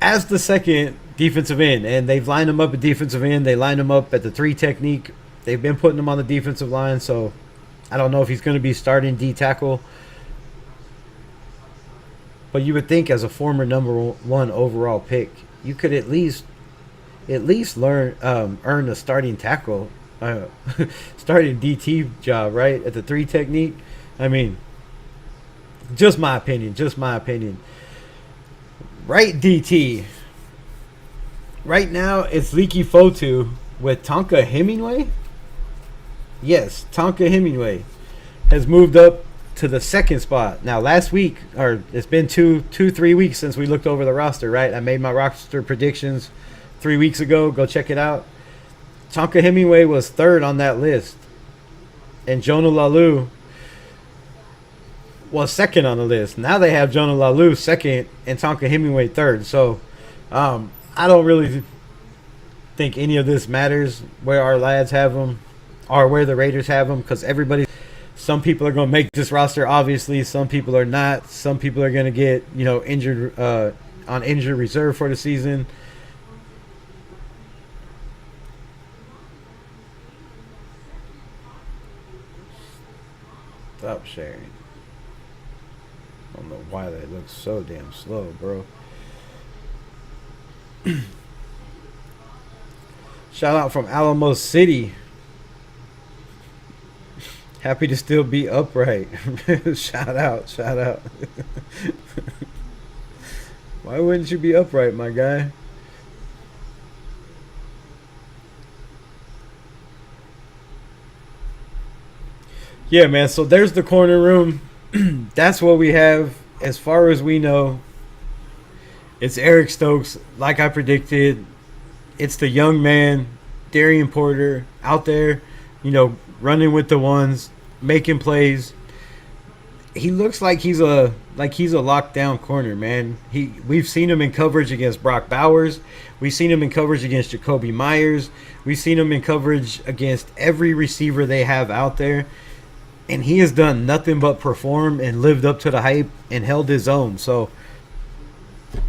as the 2nd defensive end, and they've lined him up at defensive end. They lined him up at the 3 technique. They've been putting him on the defensive line, so I don't know if he's going to be starting D tackle. But you would think as a former number 1 overall pick, you could at least earn a starting tackle, starting DT job, right, at the 3 technique. I mean, just my opinion. Right DT. Right now, it's Leaky Fotu with Tonka Hemingway. Yes, Tonka Hemingway has moved up to the 2nd spot. Now, last week, or it's been 3 weeks since we looked over the roster, right? I made my roster predictions 3 weeks ago. Go check it out. Tonka Hemingway was 3rd on that list. And Jonah Lalu was 2nd on the list. Now they have Jonah Lalu 2nd and Tonka Hemingway 3rd. So, I don't really think any of this matters where our lads have them or where the Raiders have them, because some people are going to make this roster, obviously. Some people are not. Some people are going to get, injured on injured reserve for the season. Stop sharing. I don't know why that looks so damn slow, bro. Shout out from Alamo City. Happy to still be upright. Shout out, shout out. Why wouldn't you be upright, my guy? Yeah, man, so there's the corner room. That's what we have as far as we know. It's Eric Stokes, like I predicted. It's the young man, Darian Porter, out there, running with the ones, making plays. He looks like he's a lockdown corner, man. We've seen him in coverage against Brock Bowers. We've seen him in coverage against Jacoby Myers. We've seen him in coverage against every receiver they have out there. And he has done nothing but perform and lived up to the hype and held his own. So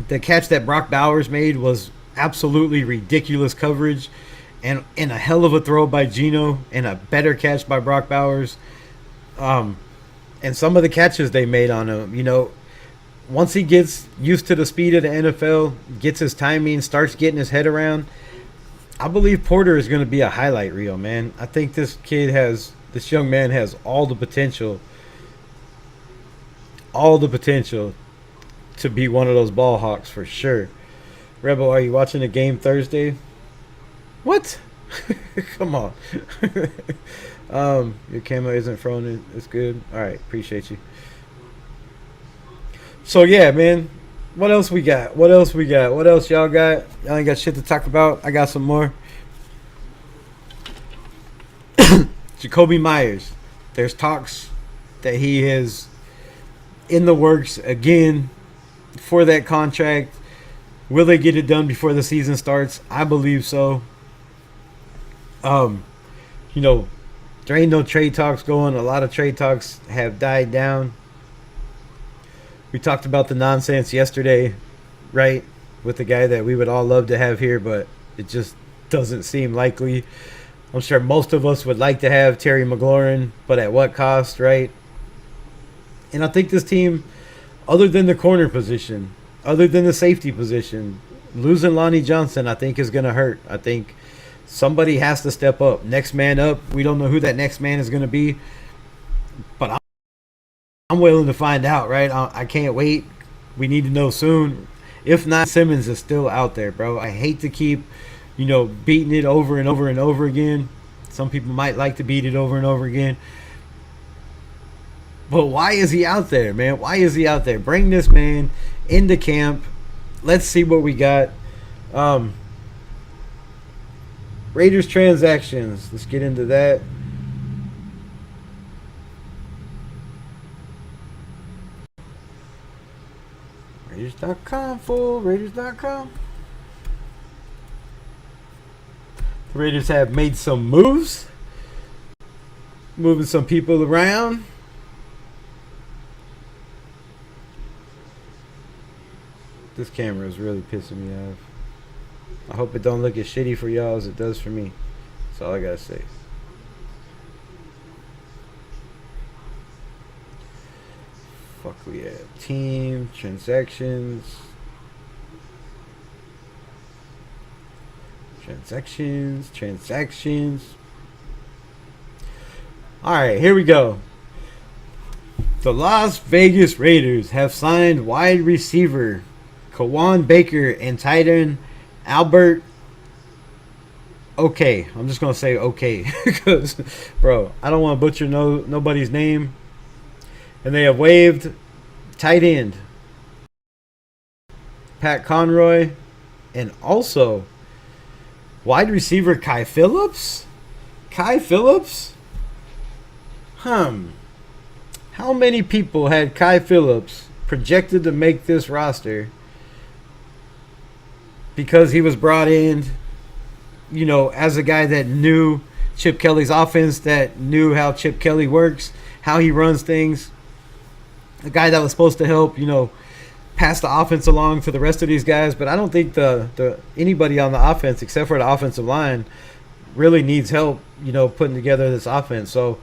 the catch that Brock Bowers made was absolutely ridiculous coverage and a hell of a throw by Geno and a better catch by Brock Bowers. And some of the catches they made on him, once he gets used to the speed of the NFL, gets his timing, starts getting his head around, I believe Porter is going to be a highlight reel, man. I think this young man has all the potential to be one of those ball hawks for sure. Rebel, are you watching the game Thursday? What? Come on. Your camo isn't frozen. It's good. All right, appreciate you. So yeah, man. What else we got? What else y'all got? Y'all ain't got shit to talk about. I got some more. Jacoby Myers. There's talks that he is in the works again for that contract. Will they get it done before the season starts? I believe so. There ain't no trade talks going. A lot of trade talks have died down. We talked about the nonsense yesterday, right? With the guy that we would all love to have here, but it just doesn't seem likely. I'm sure most of us would like to have Terry McLaurin, but at what cost, right? And I think this team, other than the corner position, other than the safety position, losing Lonnie Johnson, I think, is going to hurt. I think somebody has to step up. Next man up. We don't know who that next man is going to be, but I'm willing to find out, right? I can't wait. We need to know soon. If not, Simmons is still out there, bro. I hate to keep, beating it over and over and over again. Some people might like to beat it over and over again. But why is he out there, man? Why is he out there? Bring this man into camp. Let's see what we got. Raiders transactions. Let's get into that. Raiders.com, fool. Raiders.com. The Raiders have made some moves. Moving some people around. This camera is really pissing me off. I hope it don't look as shitty for y'all as it does for me. That's all I gotta say. Fuck we have team transactions. Transactions. All right, here we go. The Las Vegas Raiders have signed wide receiver Kawan Baker and tight end Albert. Okay, I'm just gonna say okay because, bro, I don't want to butcher nobody's name. And they have waived tight end Pat Conroy and also wide receiver Kai Phillips. How many people had Kai Phillips projected to make this roster because he was brought in, as a guy that knew Chip Kelly's offense, that knew how Chip Kelly works, how he runs things, a guy that was supposed to help, pass the offense along to the rest of these guys, but I don't think the anybody on the offense except for the offensive line really needs help, putting together this offense. So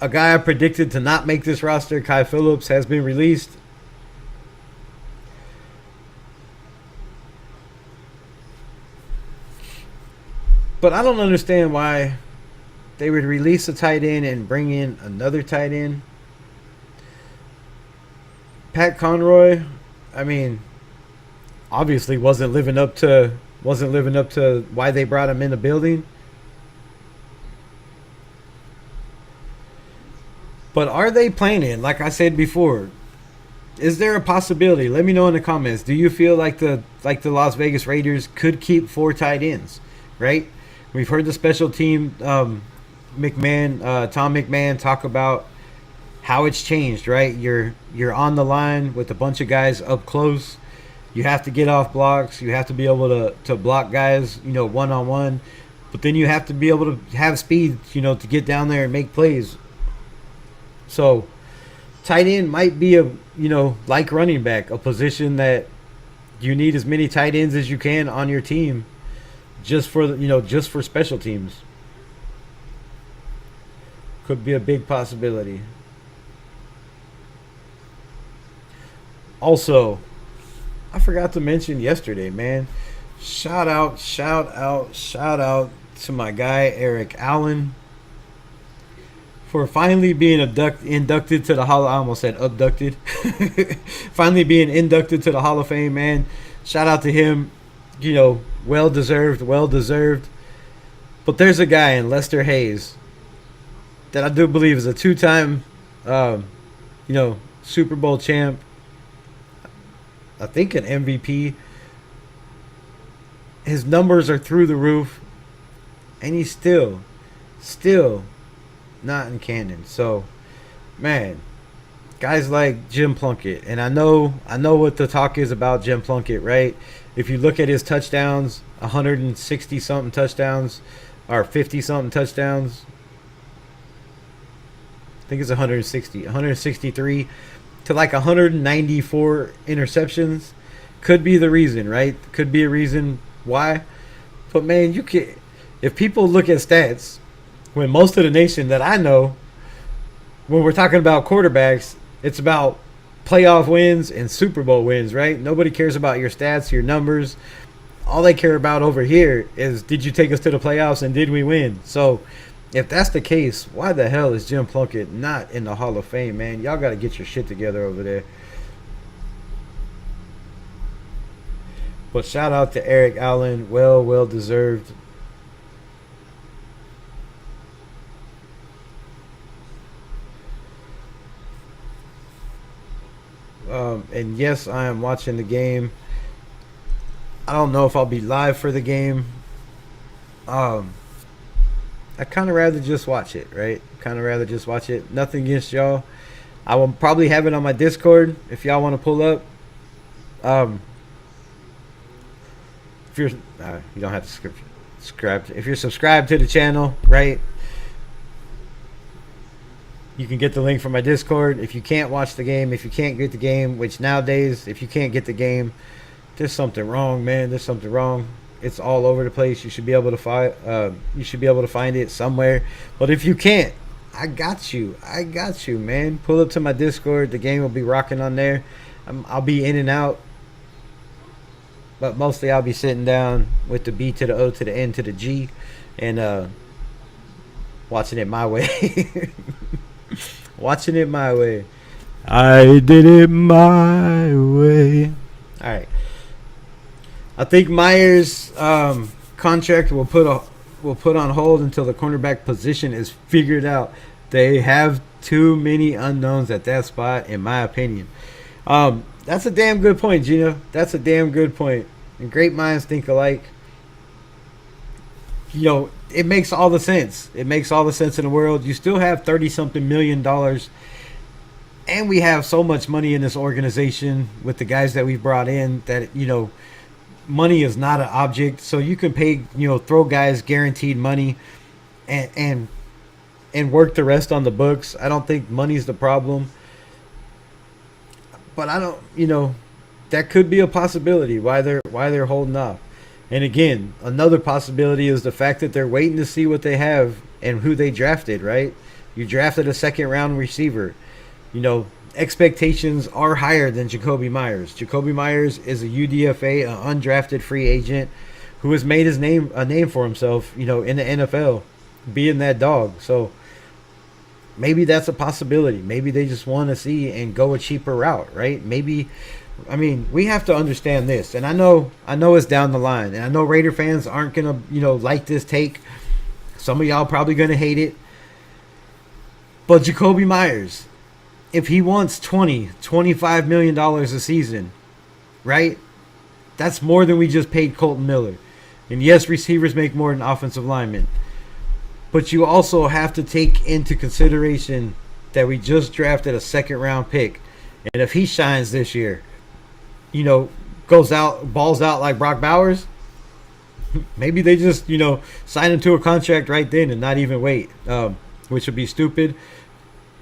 a guy I predicted to not make this roster, Kai Phillips, has been released. But I don't understand why they would release a tight end and bring in another tight end. Pat Conroy, I mean, obviously wasn't living up to why they brought him in the building. But are they planning? Like I said before, is there a possibility? Let me know in the comments. Do you feel like the Las Vegas Raiders could keep 4 tight ends? Right? We've heard the special team Tom McMahon talk about how it's changed, right? You're on the line with a bunch of guys up close. You have to get off blocks. You have to be able to block guys, one-on-one. But then you have to be able to have speed, to get down there and make plays. So tight end might be like running back, a position that you need as many tight ends as you can on your team just for special teams. Could be a big possibility. Also, I forgot to mention yesterday, man. Shout out to my guy Eric Allen for finally being inducted to the Hall. I almost said abducted. Finally being inducted to the Hall of Fame, man. Shout out to him. Well deserved. But there's a guy in Lester Hayes that I do believe is a 2-time, Super Bowl champ. I think an MVP. His numbers are through the roof, and he's still not in Canton. So, man, guys like Jim Plunkett, and I know what the talk is about Jim Plunkett, right? If you look at his touchdowns, 160-something touchdowns, or 50-something touchdowns, I think it's 163 to like 194 interceptions. Could be the reason, right? Could be a reason why. But, man, if people look at stats, when most of the nation that I know, when we're talking about quarterbacks, it's about playoff wins and Super Bowl wins, right? Nobody cares about your stats, your numbers. All they care about over here is, did you take us to the playoffs and did we win? So if that's the case, why the hell is Jim Plunkett not in the Hall of Fame, man? Y'all got to get your shit together over there. But shout out to Eric Allen. Well deserved. And yes, I am watching the game. I don't know if I'll be live for the game. I kind of rather just watch it, right? Nothing against y'all. I will probably have it on my Discord if y'all want to pull up. If you're, you don't have to subscribe. If you're subscribed to the channel, right? You can get the link from my Discord. If you can't watch the game, if you can't get the game, which nowadays, if you can't get the game, there's something wrong, man. There's something wrong. It's all over the place. You should be able to find. You should be able to find it somewhere. But if you can't, I got you, man. Pull up to my Discord. The game will be rocking on there. I'll be in and out, but mostly I'll be sitting down with the B to the O to the N to the G, and watching it my way. Watching it my way. I did it my way. All right. I think Myers' contract will put on hold until the cornerback position is figured out. They have too many unknowns at that spot, in my opinion. That's a damn good point, Gino. That's a damn good point. And great minds think alike. It makes all the sense. It makes all the sense in the world. You still have $30-something million, and we have so much money in this organization with the guys that we've brought in that, money is not an object. So you can pay, throw guys guaranteed money and work the rest on the books. I don't think money's the problem. But I don't, that could be a possibility why they're holding off. And again, another possibility is the fact that they're waiting to see what they have and who they drafted, right? You drafted a second round receiver. You know, expectations are higher than Jacoby Myers. Jacoby Myers is a UDFA, an undrafted free agent who has made a name for himself, you know, in the NFL, being that dog. So maybe that's a possibility. Maybe they just want to see and go a cheaper route, right? Maybe, I mean, we have to understand this, and I know it's down the line, and I know Raider fans aren't gonna, you know, like this take. Some of y'all probably gonna hate it, but Jacoby Myers, if he wants $25 million a season, right? That's more than we just paid Colton Miller. And yes, receivers make more than offensive linemen. But you also have to take into consideration that we just drafted a second round pick. And if he shines this year, you know, balls out like Brock Bowers, maybe they just, you know, sign him to a contract right then and not even wait, which would be stupid.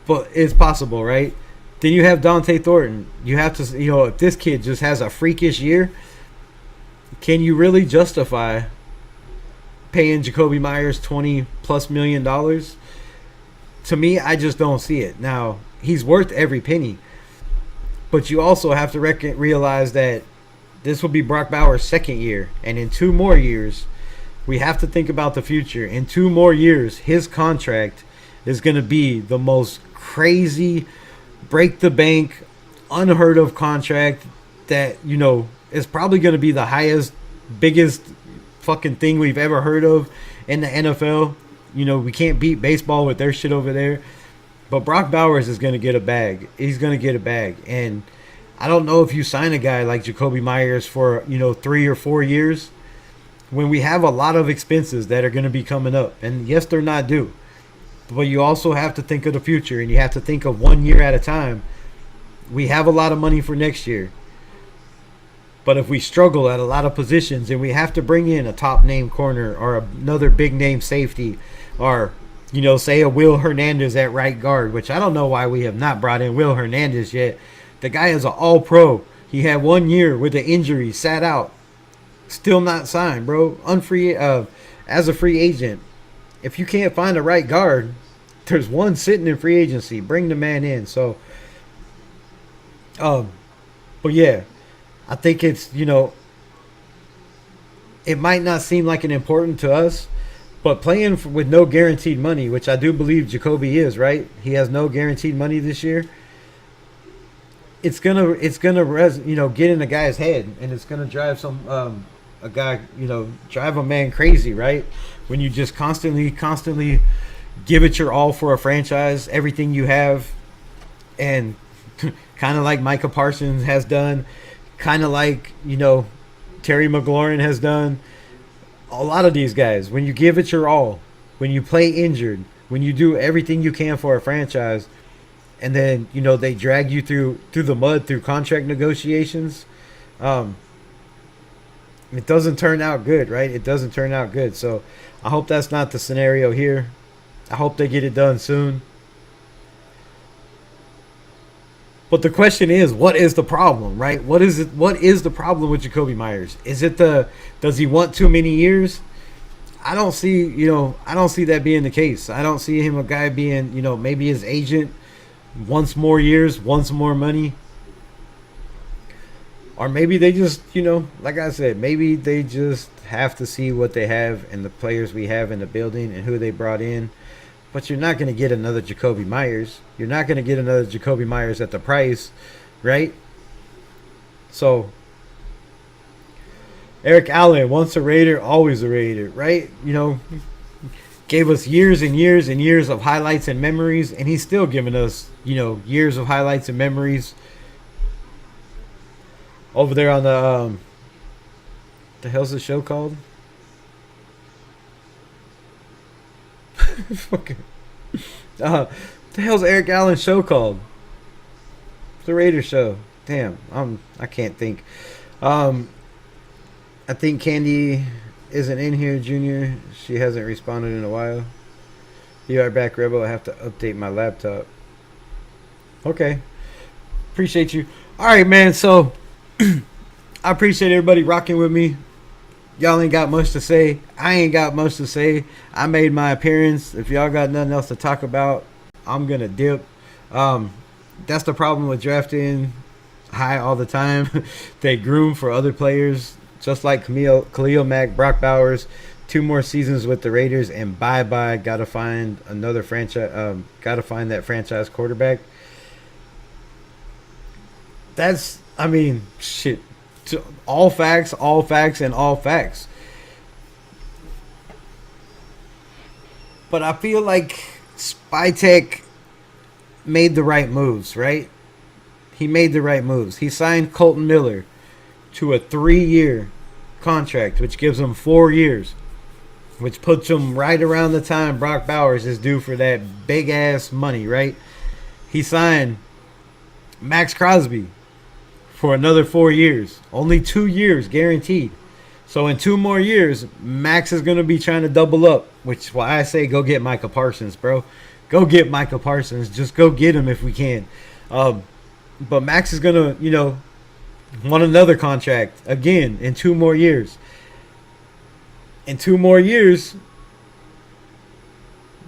But it's possible, right? Then you have Dante Thornton. You have to, you know, if this kid just has a freakish year, can you really justify paying Jacoby Myers $20+ million? To me, I just don't see it. Now, he's worth every penny. But you also have to realize that this will be Brock Bowers' second year. And in 2 more years, we have to think about the future. In 2 more years, his contract is going to be the most crazy, break the bank, unheard of contract that, you know, is probably going to be the highest, biggest fucking thing we've ever heard of in the NFL. You know, we can't beat baseball with their shit over there. But Brock Bowers is going to get a bag. He's going to get a bag. And I don't know if you sign a guy like Jacoby Myers for, you know, 3 or 4 years when we have a lot of expenses that are going to be coming up. And yes, they're not due. But you also have to think of the future, and you have to think of 1 year at a time. We have a lot of money for next year. But if we struggle at a lot of positions and we have to bring in a top name corner or another big name safety or, you know, say a Will Hernandez at right guard, which I don't know why we have not brought in Will Hernandez yet. The guy is an all-pro. He had 1 year with an injury, sat out, still not signed, bro. As a free agent. If you can't find a right guard, there's one sitting in free agency. Bring the man in. So, but yeah, I think it's, you know, it might not seem like an important to us, but playing with no guaranteed money, which I do believe Jacoby is, right? He has no guaranteed money this year. It's gonna get in a guy's head, and it's gonna drive drive a man crazy, right? When you just constantly give it your all for a franchise, everything you have, and kind of like Micah Parsons has done, kind of like, you know, Terry McLaurin has done. A lot of these guys, when you give it your all, when you play injured, when you do everything you can for a franchise, and then, you know, they drag you through the mud through contract negotiations, it doesn't turn out good, right? It doesn't turn out good. So I hope that's not the scenario here. I hope they get it done soon. But the question is, what is the problem, right? What is the problem with Jacoby Myers? Is it does he want too many years? I don't see that being the case. I don't see him a guy being, you know, maybe his agent wants more years, wants more money. Or maybe they just, you know, like I said, maybe they just have to see what they have and the players we have in the building and who they brought in. But you're not going to get another Jacoby Myers. You're not going to get another Jacoby Myers at the price, right? So, Eric Allen, once a Raider, always a Raider, right? You know, gave us years and years and years of highlights and memories, and he's still giving us, you know, years of highlights and memories. Over there on the hell's the show called? Fucking. The hell's Eric Allen's show called? The Raiders show. Damn, I can't think. I think Candy isn't in here, Junior. She hasn't responded in a while. You are back, Rebel. I have to update my laptop. Okay. Appreciate you. All right, man. So I appreciate everybody rocking with me. Y'all ain't got much to say. I ain't got much to say. I made my appearance. If y'all got nothing else to talk about, I'm gonna dip. That's the problem with drafting high all the time. They groom for other players, just like Khalil Mack, Brock Bowers. 2 more seasons with the Raiders, and bye. Gotta find another franchise. Gotta find that franchise quarterback. That's, I mean, shit. All facts, and all facts. But I feel like Spytek made the right moves, right? He made the right moves. He signed Colton Miller to a 3-year contract, which gives him 4 years, which puts him right around the time Brock Bowers is due for that big-ass money, right? He signed Max Crosby for another 4 years. Only 2 years guaranteed. So in 2 more years, Max is going to be trying to double up, which is why I say go get Micah Parsons, bro. Go get Micah Parsons. Just go get him if we can. But Max is going to, want another contract again in 2 more years. In 2 more years,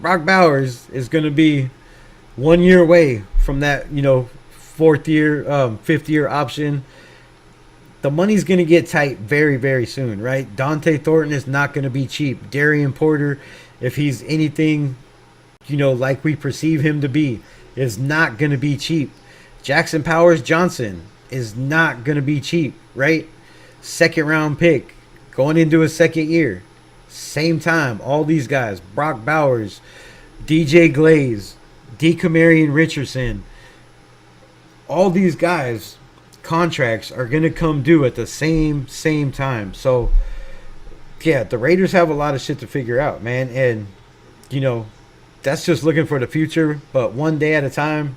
Brock Bowers is going to be 1 year away from that, 4th year, 5th year option. The money's going to get tight very, very soon, right? Dante Thornton is not going to be cheap. Darian Porter, if he's anything, like we perceive him to be, is not going to be cheap. Jackson Powers Johnson is not going to be cheap, right? 2nd round pick, going into his 2nd year. Same time, all these guys, Brock Bowers, DJ Glaze, DeCamarion Richardson, all these guys' contracts are going to come due at the same time. So, yeah, the Raiders have a lot of shit to figure out, man. And, that's just looking for the future. But one day at a time,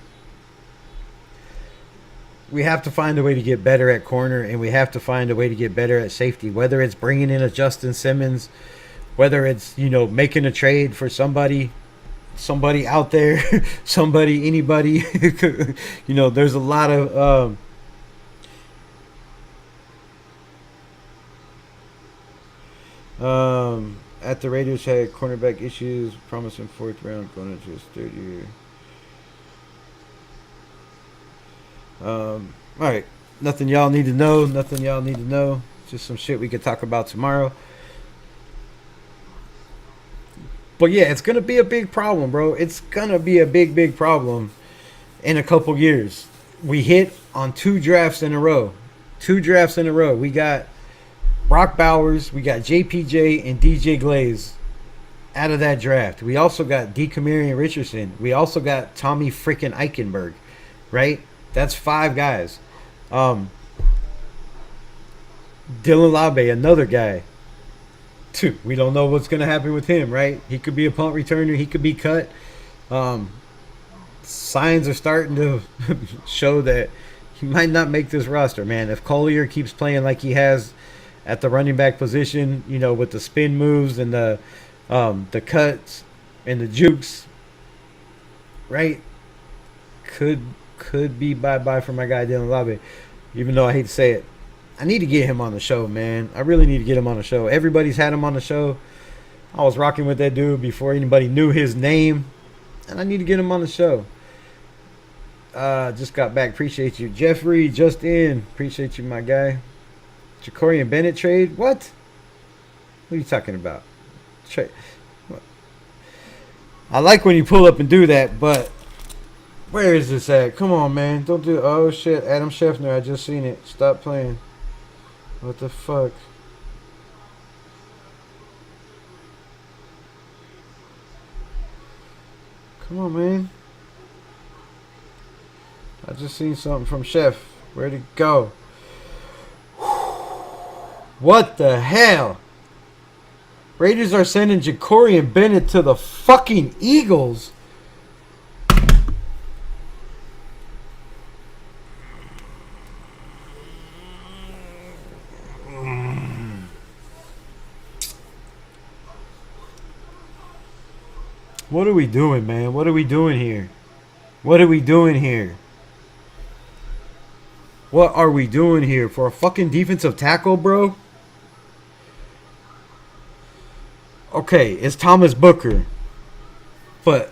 we have to find a way to get better at corner, and we have to find a way to get better at safety, whether it's bringing in a Justin Simmons, whether it's, making a trade for somebody out there, anybody. There's a lot of at the Raiders had cornerback issues, promising 4th round going into his 3rd year. All right, nothing y'all need to know. Just some shit we could talk about tomorrow. But yeah, it's going to be a big problem, bro. It's going to be a big problem in a couple years. We hit on 2 drafts in a row. We got Brock Bowers, we got JPJ and DJ Glaze out of that draft. We also got DeCamarion Richardson. We also got Tommy freaking Eichenberg, right? That's 5 guys. Dylan Labe, another guy. 2. We don't know what's going to happen with him, right? He could be a punt returner. He could be cut. Signs are starting to show that he might not make this roster, man. If Collier keeps playing like he has at the running back position, with the spin moves and the cuts and the jukes, right? Could be bye-bye for my guy Dylan Labe. Even though I hate to say it. I need to get him on the show, man. I really need to get him on the show. Everybody's had him on the show. I was rocking with that dude before anybody knew his name. And I need to get him on the show. Just got back. Appreciate you. Jeffrey, just in. Appreciate you, my guy. Jacorian Bennett trade? What? What are you talking about? Trade. I like when you pull up and do that, but where is this at? Come on, man. Don't do... Oh, shit. Adam Scheffner. I just seen it. Stop playing. What the fuck? Come on, man. I just seen something from Chef. Where'd it go? What the hell? Raiders are sending Jacorian Bennett to the fucking Eagles. What are we doing, man? What are we doing here? What are we doing here? What are we doing here? For a fucking defensive tackle, bro? Okay, it's Thomas Booker. But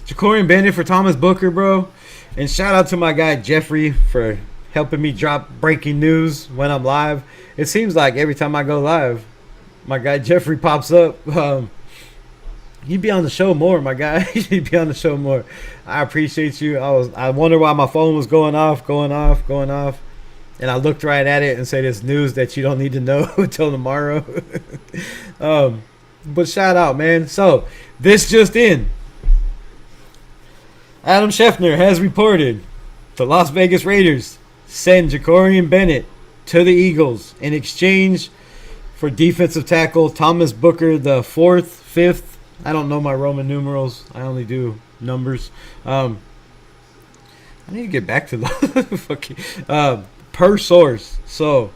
Jacorian Bennett for Thomas Booker, bro. And shout out to my guy Jeffrey for helping me drop breaking news when I'm live. It seems like every time I go live, my guy Jeffrey pops up. He'd be on the show more, my guy. He'd be on the show more. I appreciate you. I wonder why my phone was going off. And I looked right at it and said it's news that you don't need to know until tomorrow. But shout out, man. So, this just in. Adam Schefter has reported the Las Vegas Raiders send Jacorian Bennett to the Eagles in exchange for defensive tackle Thomas Booker, the 4th, 5th. I don't know my Roman numerals. I only do numbers. I need to get back to the fucking per source. So,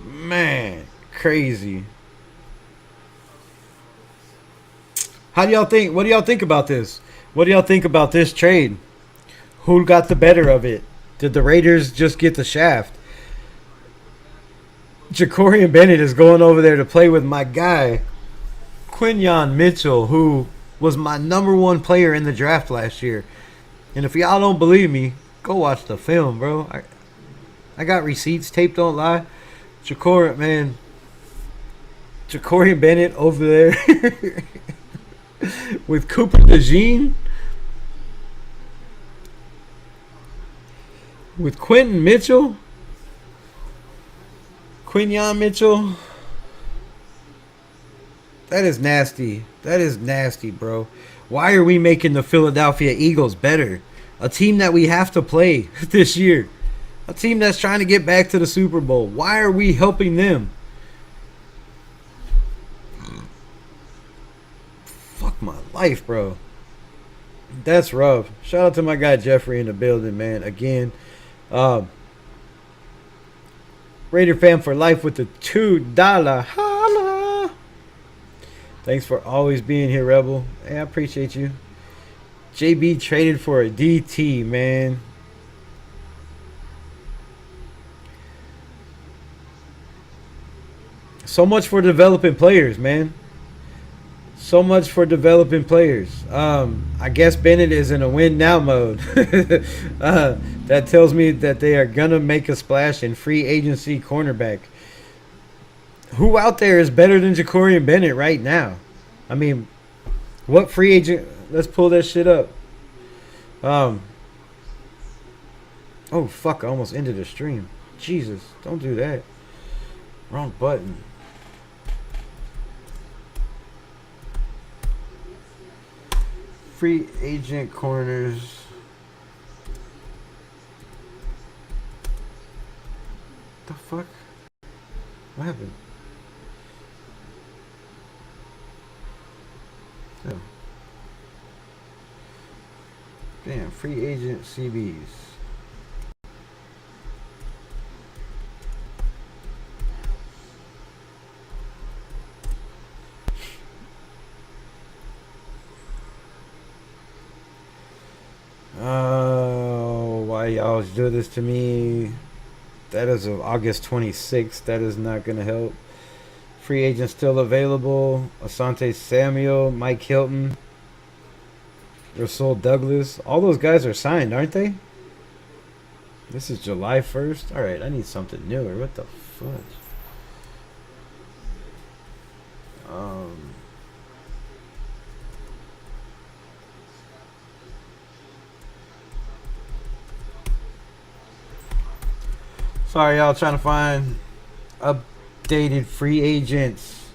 man, crazy. How do y'all think? What do y'all think about this? What do y'all think about this trade? Who got the better of it? Did the Raiders just get the shaft? Jacorian Bennett is going over there to play with my guy, Quinyon Mitchell, who was my #1 player in the draft last year. And if y'all don't believe me, go watch the film, bro. I got receipts. Tape don't lie. Jacorian Bennett over there with Cooper DeJean, with Quinyon Mitchell. That is nasty. That is nasty, bro. Why are we making the Philadelphia Eagles better? A team that we have to play this year. A team that's trying to get back to the Super Bowl. Why are we helping them? Fuck my life, bro. That's rough. Shout out to my guy Jeffrey in the building, man. Again, Raider fan for life with the $2 holla. Thanks for always being here, Rebel. Hey, I appreciate you. JB traded for a DT, man. So much for developing players, man. So much for developing players. I guess Bennett is in a win now mode. That tells me that they are gonna make a splash in free agency cornerback. Who out there is better than Jacorian Bennett right now? I mean, what free agent? Let's pull that shit up. Oh fuck! I almost ended the stream. Jesus, don't do that. Wrong button. Free agent corners. The fuck? What happened? Oh. Damn, free agent CBs. Oh, why y'all do this to me? That is of August 26th. That is not going to help. Free agent still available. Asante Samuel, Mike Hilton, Rasul Douglas. All those guys are signed, aren't they? This is July 1st. All right, I need something newer. What the fuck? Sorry, y'all, trying to find updated free agents.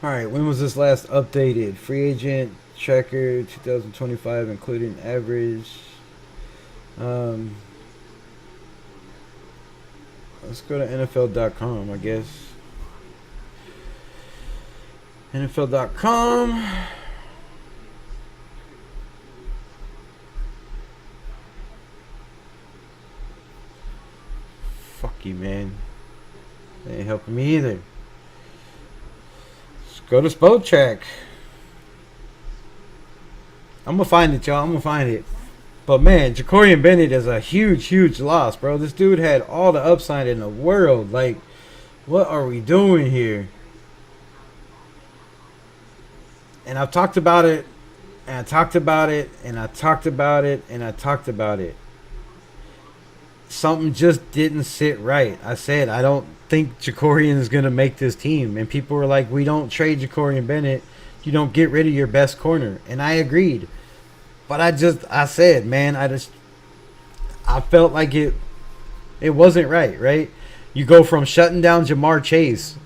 Alright, when was this last updated? Free agent tracker 2025, including average. Let's go to NFL.com, I guess. NFL.com. Fuck you, man. They ain't helping me either. Go to Spode Track. I'm gonna find it, y'all. I'm gonna find it. But man, Jacorian Bennett is a huge, huge loss, bro. This dude had all the upside in the world. Like, what are we doing here? And I've talked about it, and I talked about it, and I talked about it, and I talked about it. Something just didn't sit right. I said, I don't think Jacorian is going to make this team. And people were like, we don't trade Jacorian Bennett. You don't get rid of your best corner. And I agreed. But I said, man, I felt like it wasn't right? You go from shutting down Jamar Chase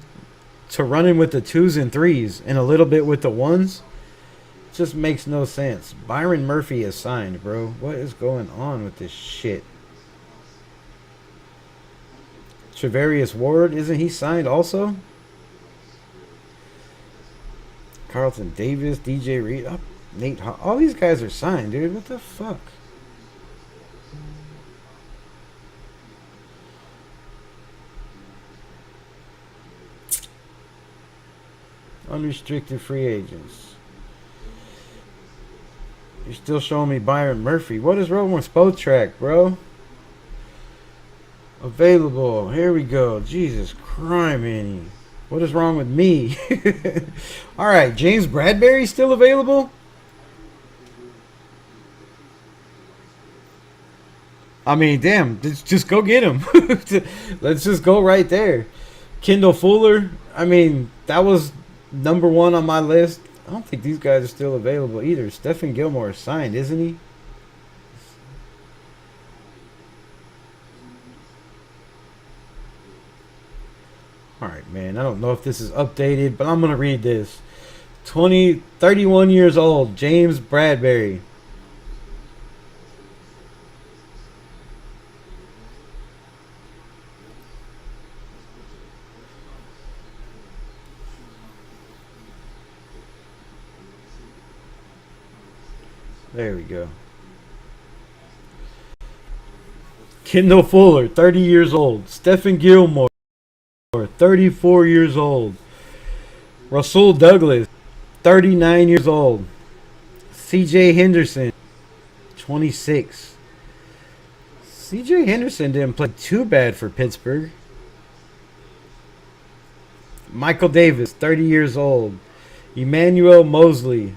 to running with the 2s and 3s and a little bit with the 1s. It just makes no sense. Byron Murphy is signed, bro. What is going on with this shit? Travarius Ward, isn't he signed also? Carlton Davis, DJ Reed, Nate Hall. All these guys are signed, dude. What the fuck? Unrestricted free agents. You're still showing me Byron Murphy. What is wrong with Spode Track, bro? Available. Here we go. Jesus criminy. What is wrong with me? All right. James Bradbury still available? I mean, damn. Just go get him. Let's just go right there. Kendall Fuller. I mean, that was number 1 on my list. I don't think these guys are still available either. Stephen Gilmore is signed, isn't he? Alright, man. I don't know if this is updated, but I'm going to read this. 31 years old, James Bradbury. There we go. Kendall Fuller, 30 years old. Stephen Gilmore, 34 years old. Rasul Douglas, 39 years old. CJ Henderson, 26. CJ Henderson didn't play too bad for Pittsburgh. Michael Davis, 30 years old. Emmanuel Mosley.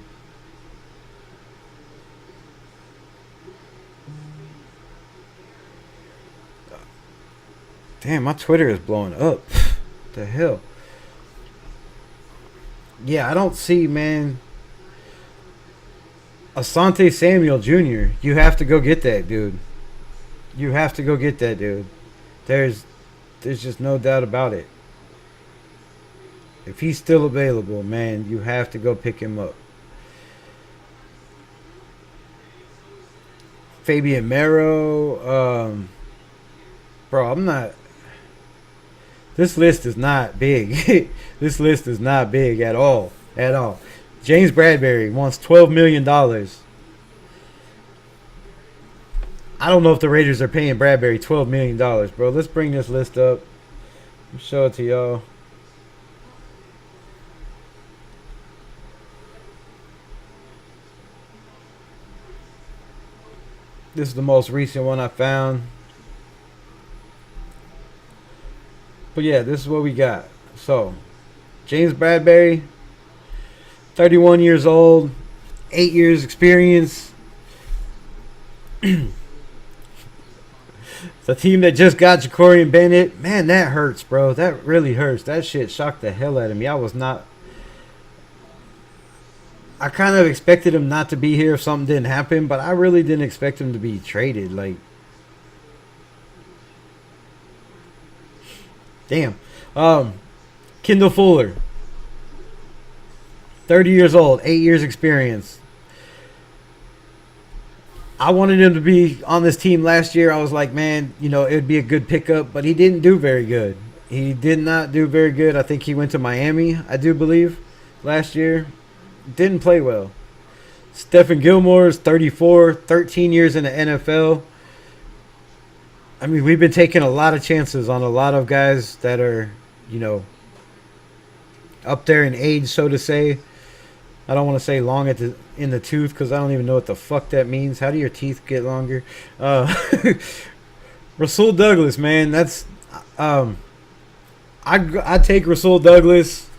Damn, my Twitter is blowing up. What the hell? Yeah, I don't see, man. Asante Samuel Jr. You have to go get that dude. You have to go get that dude. There's just no doubt about it. If he's still available, man, you have to go pick him up. Fabian Mero. Bro, I'm not... This list is not big. This list is not big at all. At all. James Bradbury wants $12 million. I don't know if the Raiders are paying Bradbury $12 million, bro. Let's bring this list up. Let me show it to y'all. This is the most recent one I found. But yeah, this is what we got. So, James Bradbury, 31 years old, 8 years experience. The team that just got Jacorian Bennett, man, that hurts, bro. That really hurts. That shit shocked the hell out of me. I kind of expected him not to be here if something didn't happen, but I really didn't expect him to be traded. Like, damn. Kendall Fuller, 30 years old, 8 years experience. I wanted him to be on this team last year. I was like, man, it would be a good pickup, but he didn't do very good. He did not do very good. I think he went to Miami, I do believe, last year. Didn't play well. Stephen Gilmore is 34, 13 years in the NFL. I mean, we've been taking a lot of chances on a lot of guys that are, up there in age, so to say. I don't want to say long in the tooth because I don't even know what the fuck that means. How do your teeth get longer? Rasul Douglas, man, that's I take Rasul Douglas,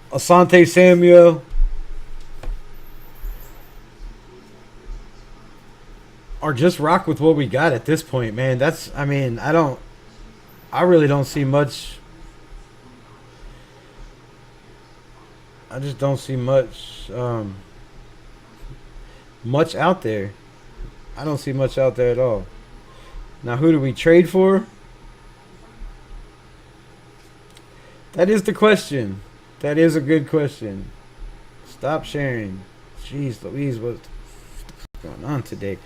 Asante Samuel, or just rock with what we got at this point, man. I really don't see much. I just don't see much out there. I don't see much out there at all. Now, who do we trade for? That is the question. That is a good question. Stop sharing. Jeez Louise, what's going on today?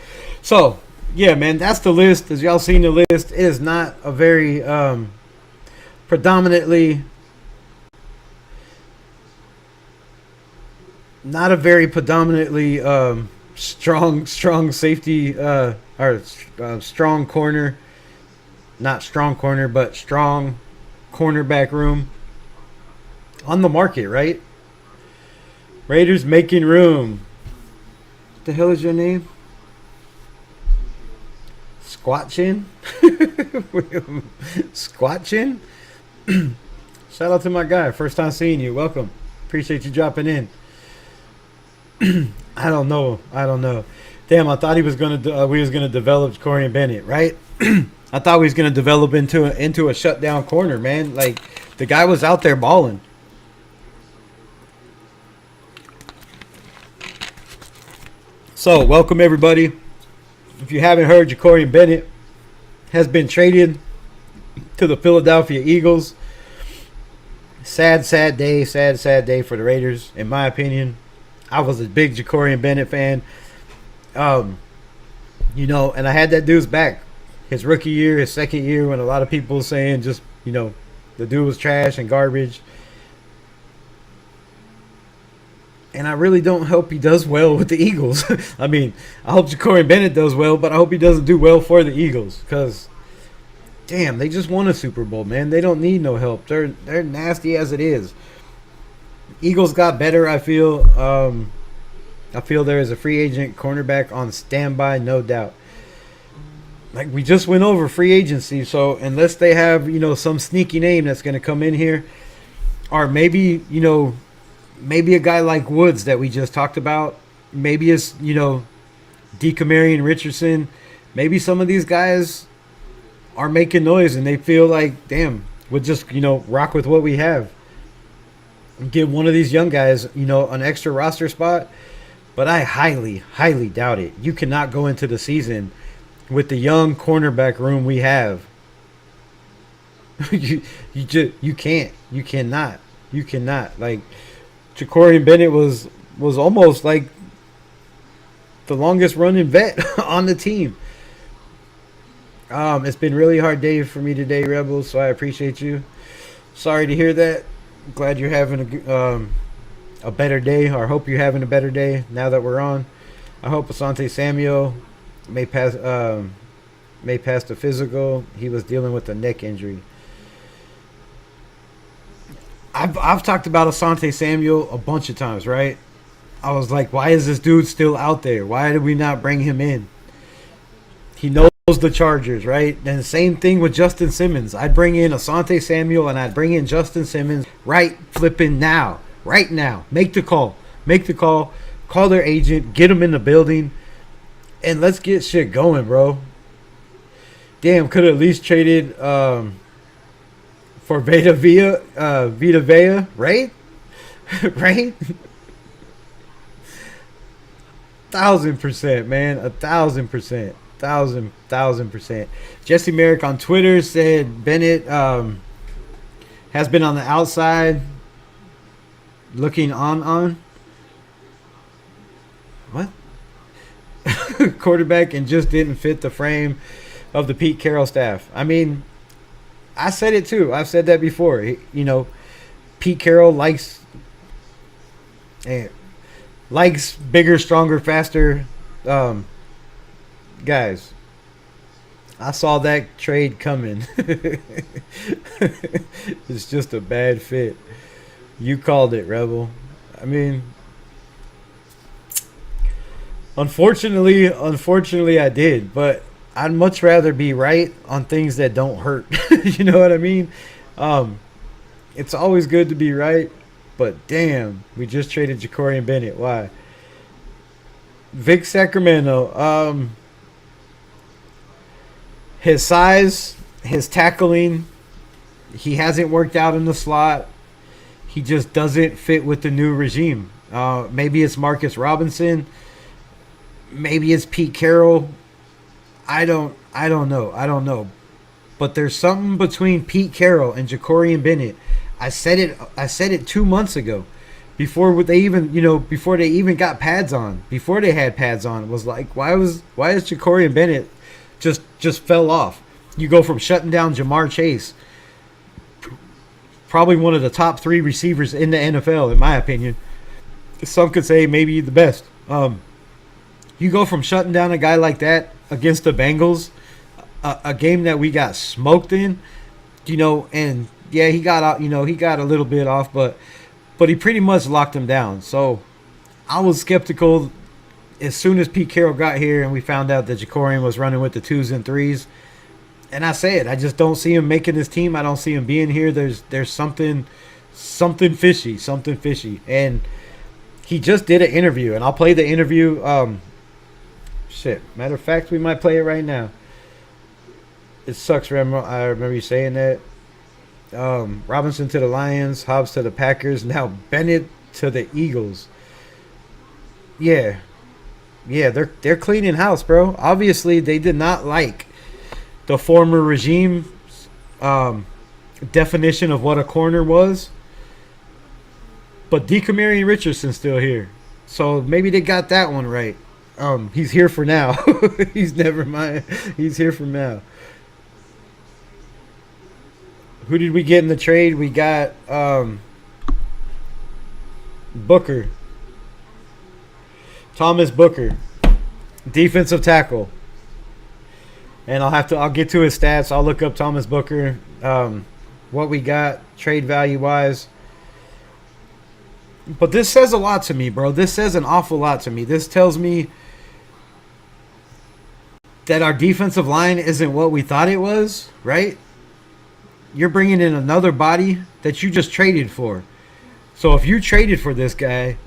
So, yeah, man, that's the list. As y'all seen the list, it is not a very predominantly strong safety or strong corner, not strong corner, but strong cornerback room on the market, right? Raiders making room. What the hell is your name? Squat Chin? Squat Chin? Shout out to my guy. First time seeing you. Welcome. Appreciate you dropping in. I don't know. Damn, I thought we was gonna develop Corian Bennett, right? I thought we was gonna develop into a shutdown corner, man. Like, the guy was out there balling. So, welcome everybody. If you haven't heard, Jacorian Bennett has been traded to the Philadelphia Eagles. Sad day for the Raiders, in my opinion. I was a big Jacorian Bennett fan. And I had that dude's back. His rookie year, his second year, when a lot of people were saying just, the dude was trash and garbage. And I really don't hope he does well with the Eagles. I mean, I hope Jacorian Bennett does well, but I hope he doesn't do well for the Eagles. Because, damn, they just won a Super Bowl, man. They don't need no help. They're nasty as it is. Eagles got better, I feel. I feel there is a free agent cornerback on standby, no doubt. Like, we just went over free agency, so unless they have, some sneaky name that's going to come in here, or maybe, maybe a guy like Woods that we just talked about, maybe it's, DeCamarion Richardson, maybe some of these guys are making noise and they feel like, damn, we'll just, rock with what we have. Give one of these young guys, an extra roster spot. But I highly, highly doubt it. You cannot go into the season with the young cornerback room we have. You can't. You cannot. Like, Jacorian Bennett was almost like the longest running vet on the team. It's been really hard day for me today, Rebels, so I appreciate you. Sorry to hear that. Glad you're having a better day, or hope you're having a better day now that we're on. I hope Asante Samuel may pass the physical. He was dealing with a neck injury. I've talked about Asante Samuel a bunch of times, right? I was like, why is this dude still out there? Why did we not bring him in? He knows the Chargers, right? And the same thing with Justin Simmons. I'd bring in Asante Samuel and I'd bring in Justin Simmons right now. Make the call. Call their agent. Get them in the building. And let's get shit going, bro. Damn, could have at least traded for Vita Vea, right? Right? 1,000%, man. 1,000%. 1,000%. Jesse Merrick on Twitter said Bennett has been on the outside looking on. What? Quarterback and just didn't fit the frame of the Pete Carroll staff. I mean, I said it too. I've said that before. Pete Carroll likes bigger, stronger, faster guys. I saw that trade coming. It's just a bad fit. You called it, Rebel. I mean, unfortunately, I did. But I'd much rather be right on things that don't hurt. You know what I mean? It's always good to be right. But damn, we just traded Ja'Cory Bennett. Why? Vic Sacramento. His size, his tackling, he hasn't worked out in the slot. He just doesn't fit with the new regime. Maybe it's Marcus Robinson. Maybe it's Pete Carroll. I don't know. But there's something between Pete Carroll and Ja'Cory Bennett. I said it 2 months ago. Before they even got pads on. Before they had pads on, it was like, why is Ja'Cory Bennett just fell off? You go from shutting down Jamar Chase, probably one of the top 3 receivers in the NFL, in my opinion. Some could say maybe the best. You go from shutting down a guy like that against the Bengals, a game that we got smoked in, and yeah, he got out, he got a little bit off, but he pretty much locked him down. So I was skeptical as soon as Pete Carroll got here and we found out that Ja'Cory was running with the 2s and 3s. And I said, I just don't see him making this team. I don't see him being here. There's something fishy. And he just did an interview, and I'll play the interview. Matter of fact, we might play it right now. It sucks. I remember you saying that. Robinson to the Lions, Hobbs to the Packers, now Bennett to the Eagles. Yeah, they're cleaning house, bro. Obviously, they did not like the former regime's definition of what a corner was. But De'Amarian Richardson's still here, so maybe they got that one right. He's here for now. He's here for now. Who did we get in the trade? We got Booker. Thomas Booker. Defensive tackle. And I'll get to his stats. I'll look up Thomas Booker. What we got trade value wise. But this says a lot to me, bro. This says an awful lot to me. This tells me that our defensive line isn't what we thought it was, right? You're bringing in another body that you just traded for. So if you traded for this guy,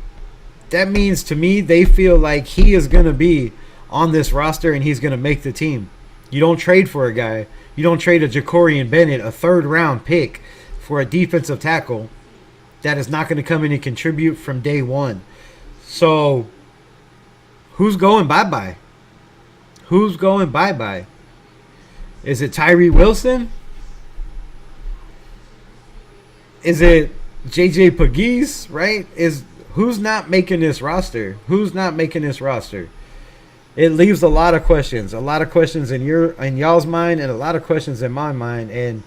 that means to me they feel like he is going to be on this roster and he's going to make the team. You don't trade for a guy. You don't trade a Ja'Cory Bennett, a 3rd-round pick, for a defensive tackle that is not going to come in and contribute from day one. So who's going bye-bye? Who's going bye-bye? Is it Tyree Wilson? Is it JJ Pegues, right? Who's not making this roster? Who's not making this roster? It leaves a lot of questions. A lot of questions in y'all's mind and a lot of questions in my mind. And,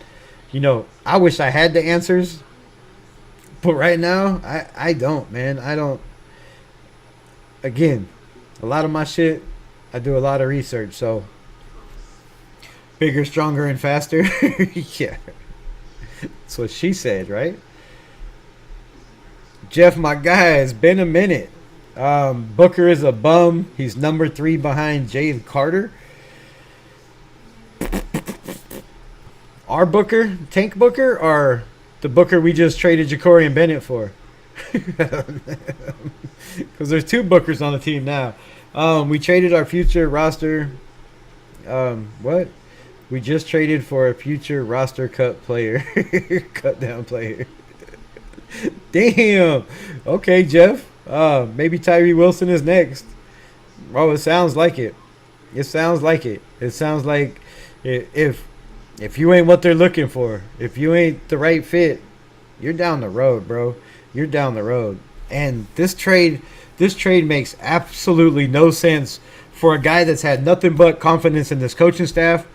I wish I had the answers. But right now, I don't, man. I don't. Again, a lot of my shit, I do a lot of research. So, bigger, stronger, and faster. Yeah. That's what she said, right? Jeff, my guy, it's been a minute. Booker is a bum. He's number 3 behind Jay Carter. Our Booker, Tank Booker, or the Booker we just traded Ja'Cory Bennett for? Because there's 2 Bookers on the team now. We traded our future roster. What? We just traded for a future roster cut player. Cut down player. Damn. Okay, Jeff. Maybe Tyree Wilson is next. Oh, it sounds like it. It sounds like it. It sounds like if you ain't what they're looking for, if you ain't the right fit, you're down the road, bro. You're down the road. And this trade makes absolutely no sense for a guy that's had nothing but confidence in this coaching staff.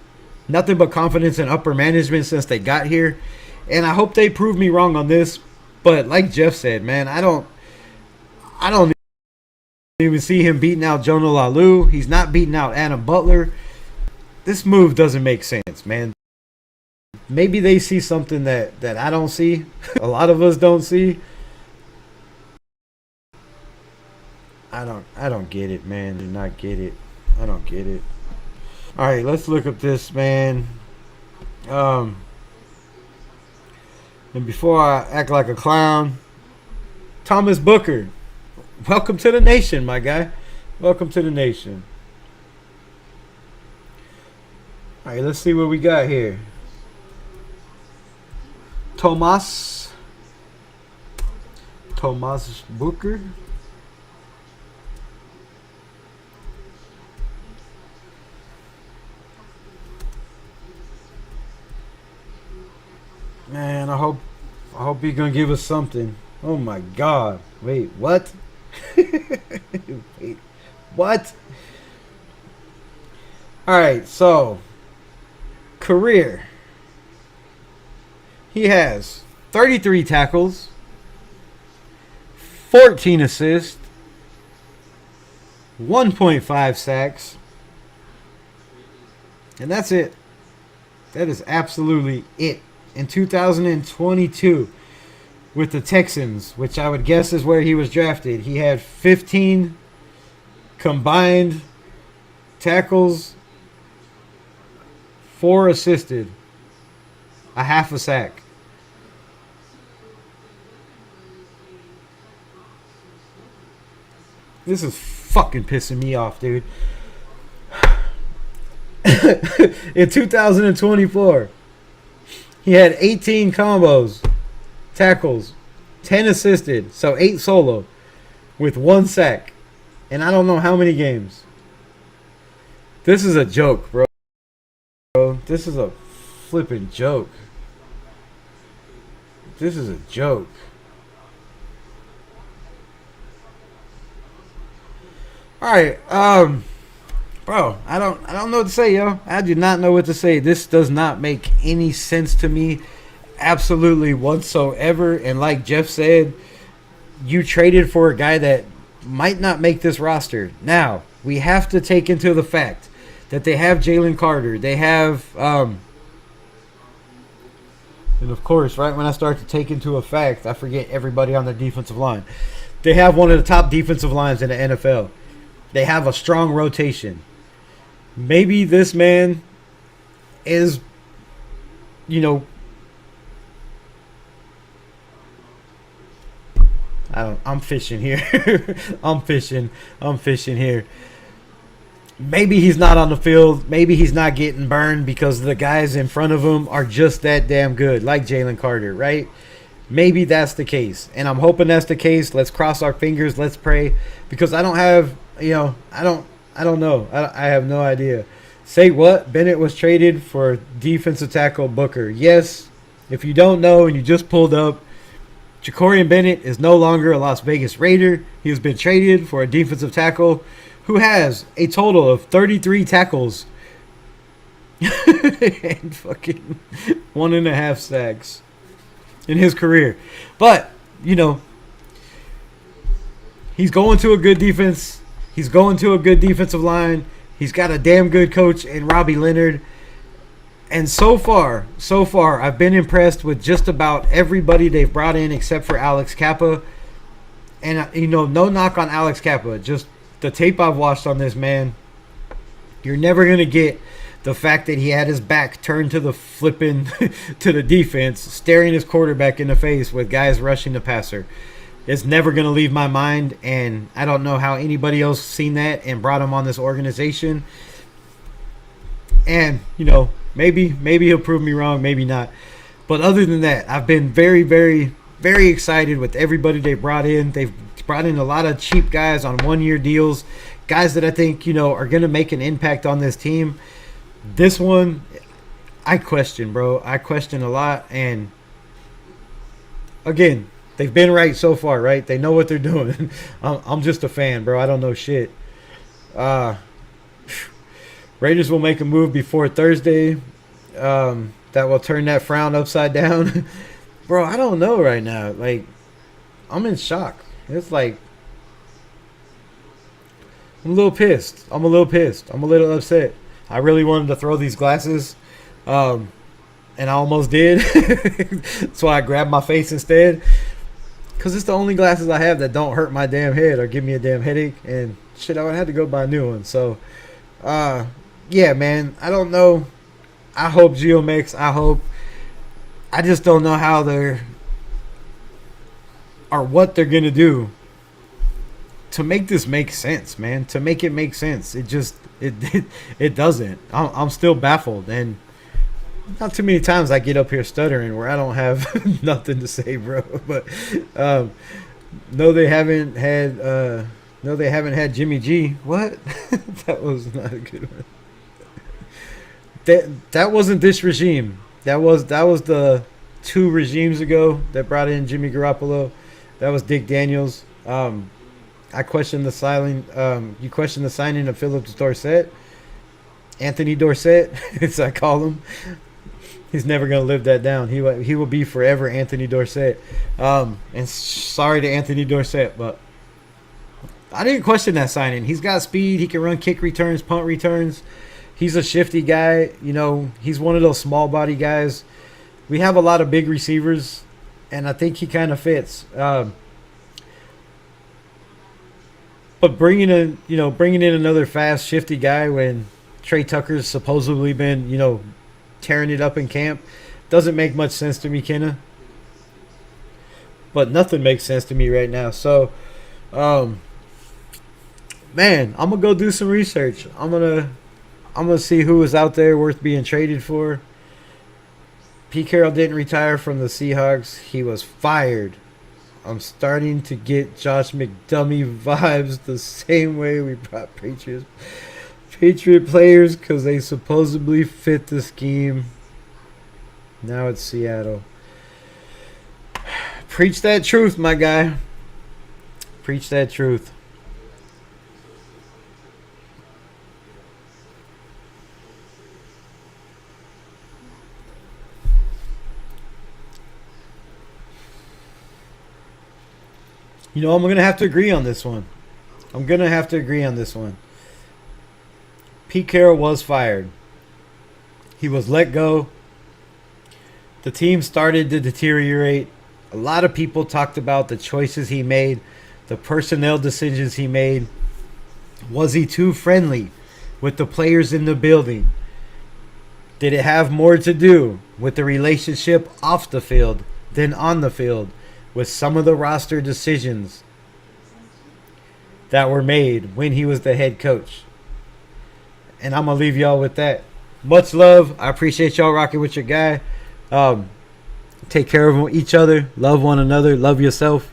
Nothing but confidence in upper management since they got here. And I hope they prove me wrong on this. But like Jeff said, man, I don't even see him beating out Jonah Lalu. He's not beating out Adam Butler. this move doesn't make sense, man. Maybe they see something that I don't see. A lot of us don't see. I don't get it, man. Do not get it. I don't get it. All right, let's look up this, man. And before I act like a clown, Thomas Booker, welcome to the nation, my guy. Welcome to the nation. All right, let's see what we got here. Thomas Booker. Man, I hope you're gonna give us something. Oh my God! Wait, what? Wait, what? All right, so career. He has 33 tackles, 14 assists, 1.5 sacks, and that's it. That is absolutely it. In 2022 with the Texans, which I would guess is where he was drafted, he had 15 combined tackles, 4 assisted, a half a sack. This is fucking pissing me off, dude. In 2024, he had 18 combos, tackles, 10 assisted, so 8 solo, with 1 sack. And I don't know how many games. This is a joke, bro. This is a flipping joke. This is a joke. Alright, bro, I don't know what to say, yo. I do not know what to say. This does not make any sense to me, absolutely whatsoever. And like Jeff said, you traded for a guy that might not make this roster. Now, we have to take into the fact that they have Jalen Carter. They have, and of course, right when I start to take into a fact, I forget everybody on the defensive line. They have one of the top defensive lines in the NFL. They have a strong rotation. Maybe this man is, I'm fishing here. I'm fishing here. Maybe he's not on the field. Maybe he's not getting burned because the guys in front of him are just that damn good, like Jalen Carter, right? Maybe that's the case. And I'm hoping that's the case. Let's cross our fingers. Let's pray. Because I don't have, I don't know. I have no idea. Say what? Bennett was traded for defensive tackle Booker. Yes, if you don't know and you just pulled up, Jacorian Bennett is no longer a Las Vegas Raider. He has been traded for a defensive tackle who has a total of 33 tackles and fucking 1.5 sacks in his career. But, he's going to a good defense. He's going to a good defensive line. He's got a damn good coach in Robbie Leonard. And so far, I've been impressed with just about everybody they've brought in except for Alex Kappa. And, no knock on Alex Kappa. Just the tape I've watched on this man, you're never going to get the fact that he had his back turned to the flipping to the defense, staring his quarterback in the face with guys rushing the passer. It's never going to leave my mind, and I don't know how anybody else seen that and brought him on this organization. And, maybe he'll prove me wrong, maybe not. But other than that, I've been very, very, very excited with everybody they brought in. They've brought in a lot of cheap guys on one-year deals, guys that I think, are going to make an impact on this team. This one, I question, bro. I question a lot, and again, they've been right so far, right? They know what they're doing. I'm just a fan, bro. I don't know shit. Raiders will make a move before Thursday that will turn that frown upside down. Bro, I don't know right now. Like, I'm in shock. It's like, I'm a little pissed. I'm a little upset. I really wanted to throw these glasses, and I almost did. That's why I grabbed my face instead. Because it's the only glasses I have that don't hurt my damn head or give me a damn headache. And shit, I would have to go buy a new one. So, yeah, man. I don't know. I hope Geomix. I just don't know how they're, or what they're going to do to make this make sense, man. To make it make sense. It doesn't. I'm still baffled. And not too many times I get up here stuttering where I don't have nothing to say, bro. But no, they haven't had Jimmy G. What? That was not a good one. That wasn't this regime. That was the 2 regimes ago that brought in Jimmy Garoppolo. That was Dick Daniels. I questioned the signing. You questioned the signing of Phillips Dorsett, Anthony Dorsett, as I call him. He's never going to live that down. He will be forever Anthony Dorsett. And sorry to Anthony Dorsett, but I didn't question that signing. He's got speed. He can run kick returns, punt returns. He's a shifty guy. You know, he's one of those small body guys. We have a lot of big receivers, and I think he kind of fits. But bringing in another fast, shifty guy when Trey Tucker's supposedly been, tearing it up in camp doesn't make much sense to me, Kenna. But nothing makes sense to me right now. So, man, I'm gonna go do some research. I'm gonna see who is out there worth being traded for. Pete Carroll didn't retire from the Seahawks. He was fired. I'm starting to get Josh McDummy vibes the same way we brought Patriot players because they supposedly fit the scheme. Now it's Seattle. Preach that truth, my guy. Preach that truth. I'm going to have to agree on this one. Pete Carroll was fired. He was let go. The team started to deteriorate. A lot of people talked about the choices he made, the personnel decisions he made. Was he too friendly with the players in the building? Did it have more to do with the relationship off the field than on the field with some of the roster decisions that were made when he was the head coach? And I'm going to leave y'all with that. Much love. I appreciate y'all rocking with your guy. Take care of each other. Love one another. Love yourself.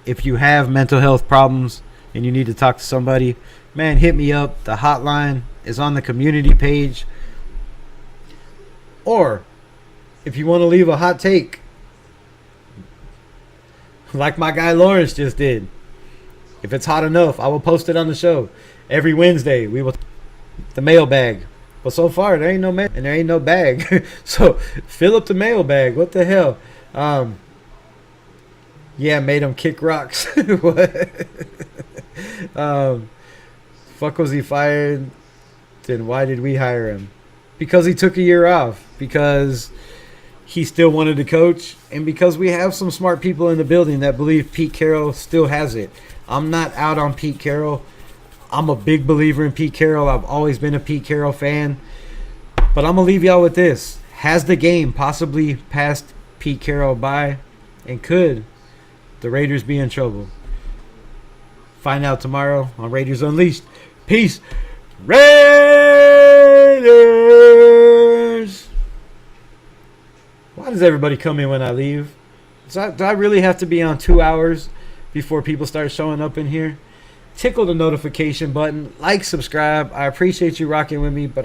If you have mental health problems and you need to talk to somebody, man, hit me up. The hotline is on the community page. Or if you want to leave a hot take, like my guy Lawrence just did, if it's hot enough, I will post it on the show. Every Wednesday, we will the mailbag. But so far, there ain't no mail and there ain't no bag. So fill up the mailbag. What the hell? Yeah, made him kick rocks. What? Fuck, was he fired? Then why did we hire him? Because he took a year off. Because he still wanted to coach. And because we have some smart people in the building that believe Pete Carroll still has it. I'm not out on Pete Carroll. I'm a big believer in Pete Carroll. I've always been a Pete Carroll fan. But I'm going to leave y'all with this. Has the game possibly passed Pete Carroll by? And could the Raiders be in trouble? Find out tomorrow on Raiders Unleashed. Peace. Raiders! Why does everybody come in when I leave? Do I really have to be on 2 hours before people start showing up in here? Tickle the notification button. Like, subscribe. I appreciate you rocking with me, but